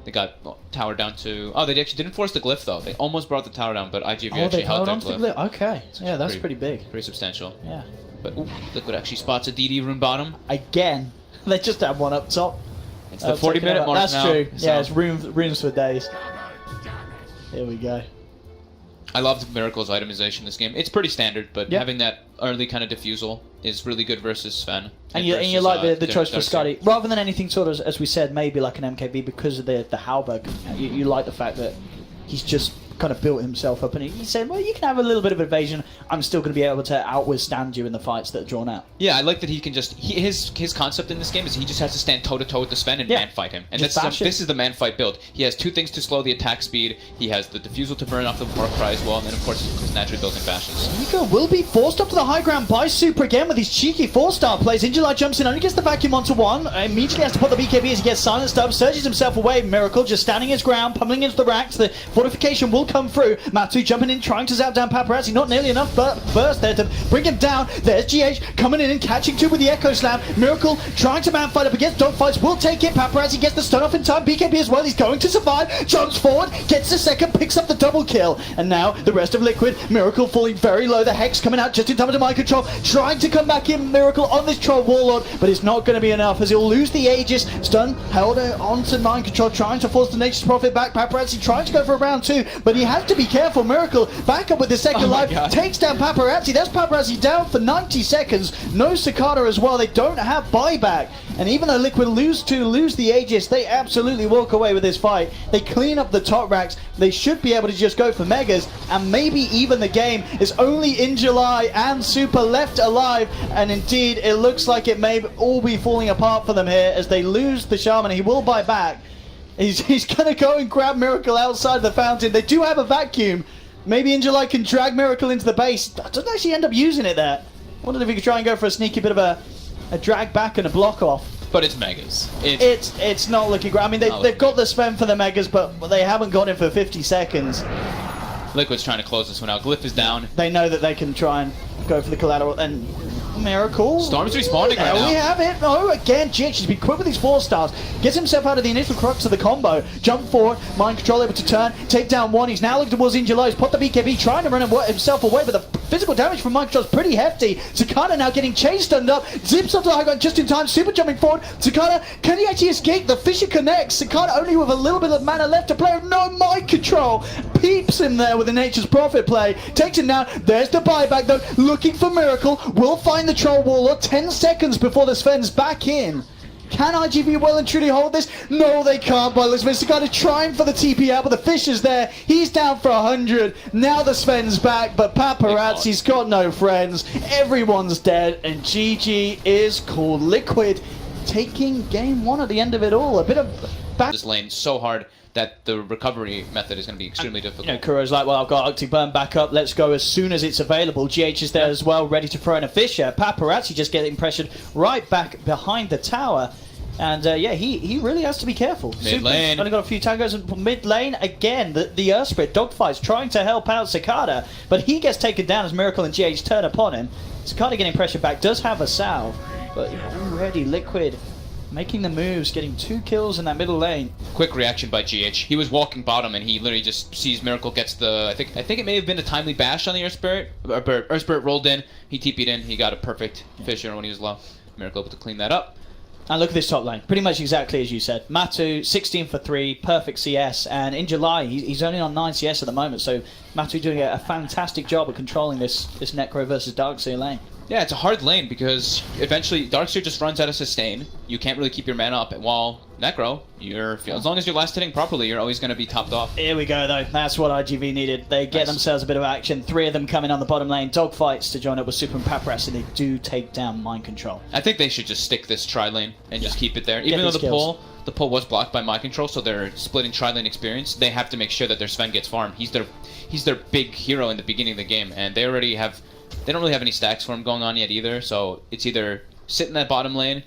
They got tower down to... Oh, they actually didn't force the glyph, though. They almost brought the tower down, but iG.V actually held their glyph. Okay, yeah, that's pretty big. Pretty substantial. Yeah. But ooh, Liquid actually spots a DD rune bottom. Again, they just have one up top. It's the 40-minute mark that's now. That's true. So. Yeah, it's runes for days. Here we go. I loved Miracle's itemization this game. It's pretty standard, but having that early kind of diffusal is really good versus Sven. And you like the choice for Scotty. Rather than anything sort of, as we said, maybe like an MKB because of the halberd. You like the fact that he's just kind of built himself up, and he said, well, you can have a little bit of evasion. I'm still going to be able to outwithstand you in the fights that are drawn out. Yeah, I like that he can just... his concept in this game is he just has to stand toe-to-toe with the Sven and man-fight him. And this is the man-fight build. He has 2 things to slow the attack speed. He has the defusal to burn off the Warcry as well, and then, of course, he's naturally building bashes. Nico will be forced up to the high ground by Super again with his cheeky 4-star plays. iG.Vitality jumps in, only gets the vacuum onto 1. Immediately has to put the BKB as he gets silenced up, surges himself away. Miracle just standing his ground, pummeling into the racks. The fortification will come through. Matu jumping in, trying to zap down Paparazzi. Not nearly enough burst there to bring him down. There's GH coming in and catching 2 with the Echo Slam. Miracle trying to man fight up against Dogfights. Will take it. Paparazzi gets the stun off in time. BKB as well. He's going to survive. Jumps forward, gets the second, picks up the double kill. And now the rest of Liquid. Miracle falling very low. The Hex coming out just in time to mind control. Trying to come back in. Miracle on this Troll Warlord, but it's not going to be enough as he'll lose the Aegis. Stun held onto mind control, trying to force the Nature's Prophet back. Paparazzi trying to go for a round 2, but he has to be careful. Miracle back up with the second life, takes down Paparazzi. That's Paparazzi down for 90 seconds. No Cicada as well. They don't have buyback. And even though Liquid lose the Aegis, they absolutely walk away with this fight. They clean up the top racks. They should be able to just go for Megas, and maybe even the game is only iG.Vitality and Super left alive. And indeed, it looks like it may all be falling apart for them here as they lose the Shaman. He will buy back. He's going to go and grab Miracle outside the fountain. They do have a vacuum. Maybe iG.Vitality can drag Miracle into the base. Doesn't actually end up using it there. Wondered if he could try and go for a sneaky bit of a drag back and a block off. But it's Megas. It's not looking great. I mean, they've got the Sven for the Megas, but they haven't got it for 50 seconds. Liquid's trying to close this one out. Glyph is down. They know that they can try and go for the collateral, and Miracle. Storm's respawning right now. We have it. Oh, again, GH has been quick with his 4 stars. Gets himself out of the initial crux of the combo. Jump forward, mind control able to turn, take down 1. He's now looking towards iG.Vitality. He's put the BKB, trying to run himself away, but the physical damage from mind control is pretty hefty. Cicada now getting chased stunned up. Zips up to the high ground just in time. Super jumping forward. Cicada, can he actually escape? The Fisher connects. Cicada only with a little bit of mana left to play. No mind control. Peeps him there with the Nature's Prophet play. Takes him down. There's the buyback though. Looking for Miracle. Will find the Troll Warlord 10 seconds before the Sven's back in. Can iG.V well and truly hold this? No, they can't. By Lisbon, Cicada trying for the TP out, but the Fisher's there. He's down for 100. Now the Sven's back, but Paparazzi's got no friends. Everyone's dead, and GG is called. Liquid taking game 1 at the end of it all. A bit of back. This lane so hard that the recovery method is going to be extremely difficult. You know, Kuro's like, well, I've got Arctic Burn back up. Let's go as soon as it's available. GH is there as well, ready to throw in a Fisher. Paparazzi just getting pressured right back behind the tower. And yeah, he really has to be careful. Mid lane. Only got a few tangos in mid lane. Again, the Earth Spirit Dogfights trying to help out Cicada, but he gets taken down as Miracle and GH turn upon him. Cicada getting pressure back, does have a salve, but already Liquid making the moves, getting 2 kills in that middle lane. Quick reaction by GH. He was walking bottom and he literally just sees Miracle gets the... I think it may have been a timely bash on the Earth Spirit. Earth Spirit rolled in, he TP'd in, he got a perfect Fisher when he was low. Miracle able to clean that up. And look at this top lane. Pretty much exactly as you said. Matu, 16 for 3, perfect CS. And iG.Vitality, he's only on 9 CS at the moment. So Matu doing a fantastic job of controlling this Necro versus Darkseer lane. Yeah, it's a hard lane because eventually Darkseer just runs out of sustain. You can't really keep your mana up, while Necro, as long as you're last hitting properly, you're always going to be topped off. Here we go though. That's what iG.V needed. They get themselves a bit of action. 3 of them coming on the bottom lane. Dogfights to join up with Super and Paparazzi, and they do take down mind control. I think they should just stick this tri-lane and just keep it there. Even though the pull was blocked by mind control, so they're splitting tri-lane experience. They have to make sure that their Sven gets farmed. He's their big hero in the beginning of the game, and they already have... They don't really have any stacks for him going on yet either, so it's either sit in that bottom lane,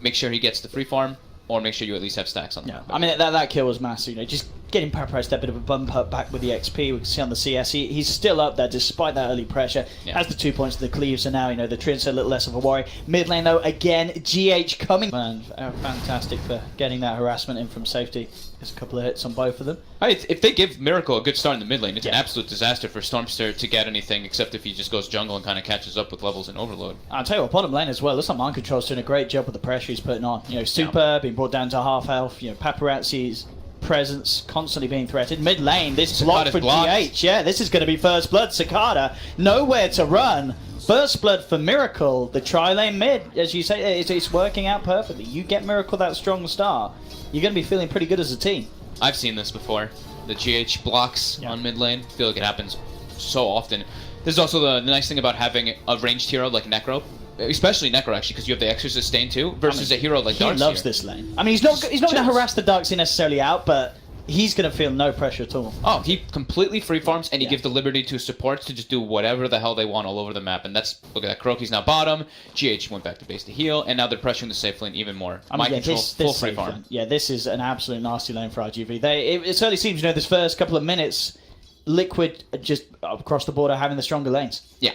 make sure he gets the free farm, or make sure you at least have stacks on them. Yeah, I mean, that kill was massive. You know, just getting Paparazzi that bit of a bump up back with the XP. We can see on the CS, he's still up there despite that early pressure. Yeah. Has the 2 points to the cleaves, so now, you know, the Trin's a little less of a worry. Mid lane, though, again, GH coming. Man, fantastic for getting that harassment in from safety. There's a couple of hits on both of them. If they give Miracle a good start in the mid lane, it's an absolute disaster for Stormster to get anything, except if he just goes jungle and kind of catches up with levels in Overload. I'll tell you what, bottom lane as well, looks like Mind Control's doing a great job with the pressure he's putting on. You know, Super being brought down to half health, you know, Paparazzi's presence constantly being threatened. Mid lane, this block for GH. Yeah, this is going to be first blood. Cicada, nowhere to run. First blood for Miracle. The tri-lane mid, as you say, it's working out perfectly. You get Miracle that strong start, you're going to be feeling pretty good as a team. I've seen this before. The GH blocks on mid lane. I feel like it happens so often. This is also the nice thing about having a ranged hero like Necro. Especially Necro, actually, because you have the extra sustain too, versus a hero like Darkseer. He loves this lane. I mean, he's not going to harass the Darkseer necessarily out, but he's going to feel no pressure at all. Oh, he completely free farms, and he gives the liberty to his supports to just do whatever the hell they want all over the map. And that's, look at that, Kuroki's now bottom, GH went back to base to heal, and now they're pressuring the safe lane even more. Mind control, full free farm. Yeah, this is an absolute nasty lane for iG.V. It certainly seems, this first couple of minutes, Liquid just across the board are having the stronger lanes. Yeah.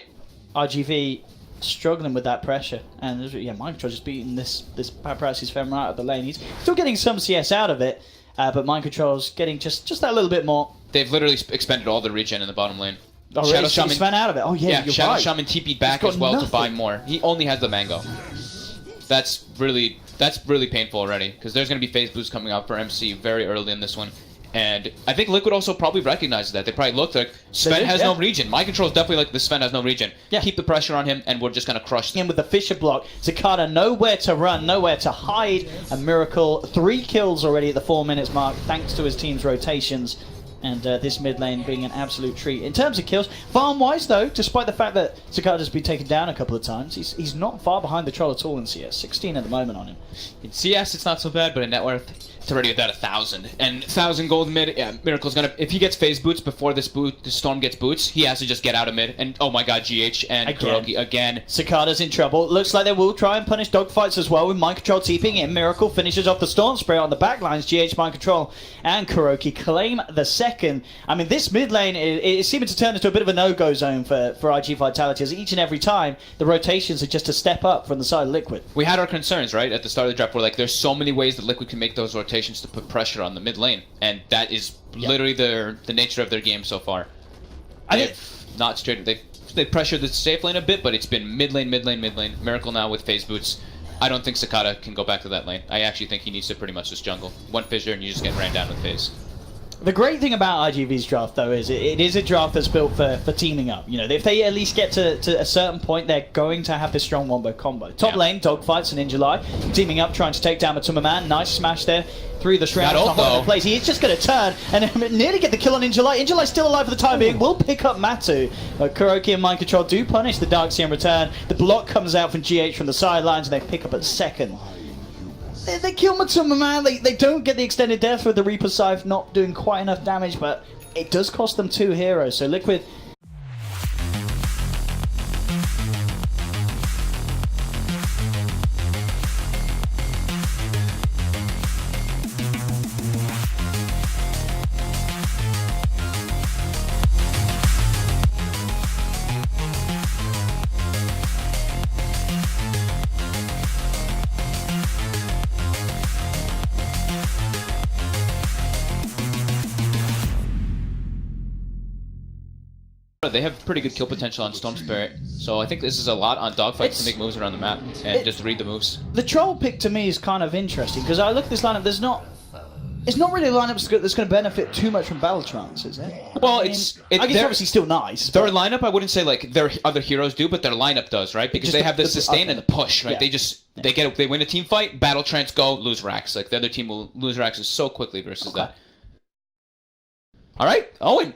iG.V. struggling with that pressure, and mind control just beating this Paparazzi's Fem right out of the lane. He's still getting some CS out of it, but mind control's getting just that little bit more. They've literally expended all the regen in the bottom lane. Oh, Shadow Shaman ran out of it. Oh yeah, you're Shadow right. Shaman TP'd back as well to buy more. He only has the mango. That's really painful already, because there's going to be phase boosts coming out for MC very early in this one. And I think Liquid also probably recognizes that. They probably looked like, Sven has no regen. My control is definitely like, the Sven has no regen. Yeah. Keep the pressure on him, and we're just going to crush him. With the Fisher block, Zakata nowhere to run, nowhere to hide. A Miracle, 3 kills already at the 4 minutes mark, thanks to his team's rotations. And this mid lane being an absolute treat. In terms of kills, farm-wise though, despite the fact that Zakata's been taken down a couple of times, he's not far behind the troll at all in CS. 16 at the moment on him. In CS, it's not so bad, but in net worth, it's already about 1,000. And 1,000 gold mid, yeah, Miracle's gonna, if he gets phase boots before this Storm gets boots, he has to just get out of mid. And oh my god, GH and Kuroki again. Zakata's in trouble. Looks like they will try and punish dogfights as well with mind control TPing in. Miracle finishes off the Storm Spray on the backlines. GH mind control and Kuroki claim the second. I mean, this mid lane is seeming to turn into a bit of a no-go zone for iG.Vitality, as each and every time the rotations are just a step up from the side of Liquid. We had our concerns, right, at the start of the draft, where like there's so many ways that Liquid can make those rotations to put pressure on the mid lane, and that is literally the nature of their game so far. They've not straight. They've pressured the safe lane a bit, but it's been mid lane, mid lane, mid lane. Miracle now with phase boots. I don't think Zakata can go back to that lane. I actually think he needs to pretty much just jungle. One fissure and you just get ran down with phase. The great thing about iG.V's draft, though, is it is a draft that's built for teaming up. If they at least get to a certain point, they're going to have this strong wombo combo. Top lane, dogfights and in July, teaming up, trying to take down MATUMBAMAN. Nice smash there through the shroud. He's just going to turn and nearly get the kill on in July. In July still alive for the time being. Will pick up Matu. But Kuroki and Mind Control do punish the Darkseer in return. The block comes out from GH from the sidelines, and they pick up at second. They kill MATUMBAMAN. They don't get the extended death with the Reaper Scythe not doing quite enough damage, but it does cost them 2 heroes. So Liquid... They have pretty good kill potential on Storm Spirit, so I think this is a lot on dogfights to make moves around the map and just read the moves. The troll pick to me is kind of interesting, because I look at this lineup, it's not really a lineup that's going to benefit too much from Battle Trance, is it? Well, I guess obviously still nice. Their lineup, I wouldn't say like their other heroes do, but their lineup does, right? Because they have the sustain and the push, right? Yeah. They win a team fight, Battle Trance go, lose racks. Like the other team will lose racks so quickly versus that. All right, Owen.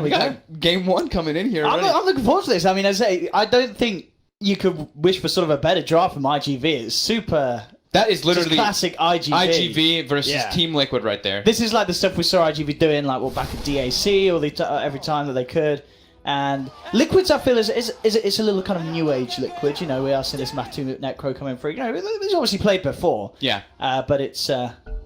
We got game 1 coming in here. I'm looking forward to this. I mean, as I say, I don't think you could wish for sort of a better draft from iG.V. It's super... That is literally classic iG.V. iG.V versus Team Liquid right there. This is like the stuff we saw iG.V. doing, like back at DAC or every time that they could. And Liquid's, I feel, is a little kind of new age Liquid. We are seeing this Matu Necro coming through. It's obviously played before. Yeah. But it's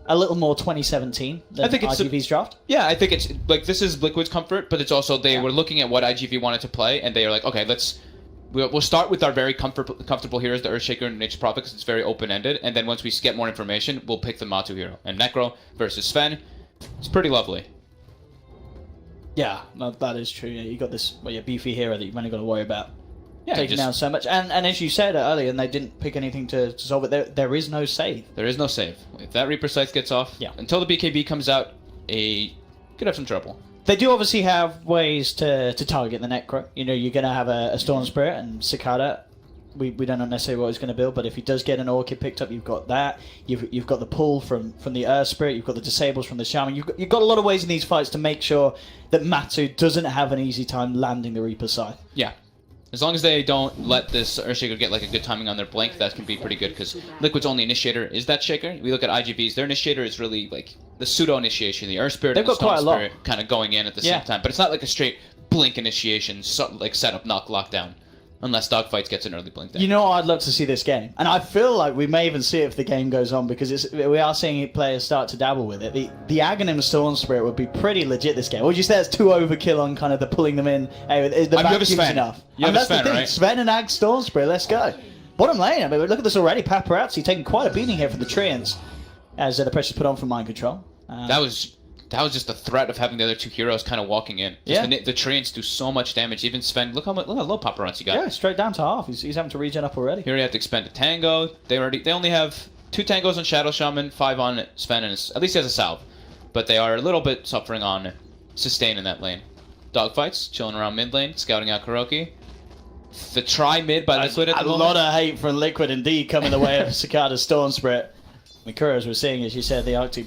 a little more 202017 than iG.V's draft. Yeah, I think it's like this is Liquid's comfort, but it's also they were looking at what iG.V wanted to play, and they are like, okay, we'll start with our very comfortable heroes, the Earthshaker and Nature's Prophet, because it's very open-ended, and then once we get more information, we'll pick the Matu hero. And Necro versus Sven, it's pretty lovely. Yeah, no, that is true. Yeah, you got this beefy hero that you've only got to worry about taking down so much. And as you said earlier, and they didn't pick anything to solve it, there is no save. There is no save. If that Reaper Scythe gets off, until the BKB comes out, could have some trouble. They do obviously have ways to target the Necro. You're going to have a Storm Spirit and Cicada we don't know necessarily what he's going to build, but if he does get an Orchid picked up, you've got that. You've got the pull from the Earth Spirit. You've got the disables from the Shaman. You've got a lot of ways in these fights to make sure that Matu doesn't have an easy time landing the Reaper side. Yeah. As long as they don't let this Earthshaker get like a good timing on their blink, that can be pretty good, because Liquid's only initiator is that Shaker. We look at IGV's, their initiator is really like the pseudo-initiation, the Earth Spirit and the Stone Spirit kind of going in at the same time. But it's not like a straight blink initiation, like setup, knock, lockdown. Unless Dogfights gets an early blink there. You know what I'd love to see this game? And I feel like we may even see it if the game goes on, because we are seeing players start to dabble with it. The Aghanim Storm Spirit would be pretty legit this game. Or would you say it's too overkill on kind of the pulling them in? Hey, the vacuum's enough. You have a Sven, right? Sven and Ag Storm Spirit, let's go. Bottom lane, I mean, look at this already. Paparazzi taking quite a beating here for the Treants as the pressure's put on from Mind Control. That was just the threat of having the other two heroes kind of walking in. Just the Treants do so much damage. Even Sven, look how low Paparazzi got. Yeah, straight down to half. He's having to regen up already. Here you have to expend a Tango. They only have 2 Tangos on Shadow Shaman, 5 on Sven, and at least he has a Salve. But they are a little bit suffering on sustain in that lane. Dogfights, chilling around mid lane, scouting out Kuroki. The try mid by Liquid at the moment. A lot of hate from Liquid indeed coming the way of Cicada's Storm Spirit. Mikura, as we're seeing, as you said, the Arctic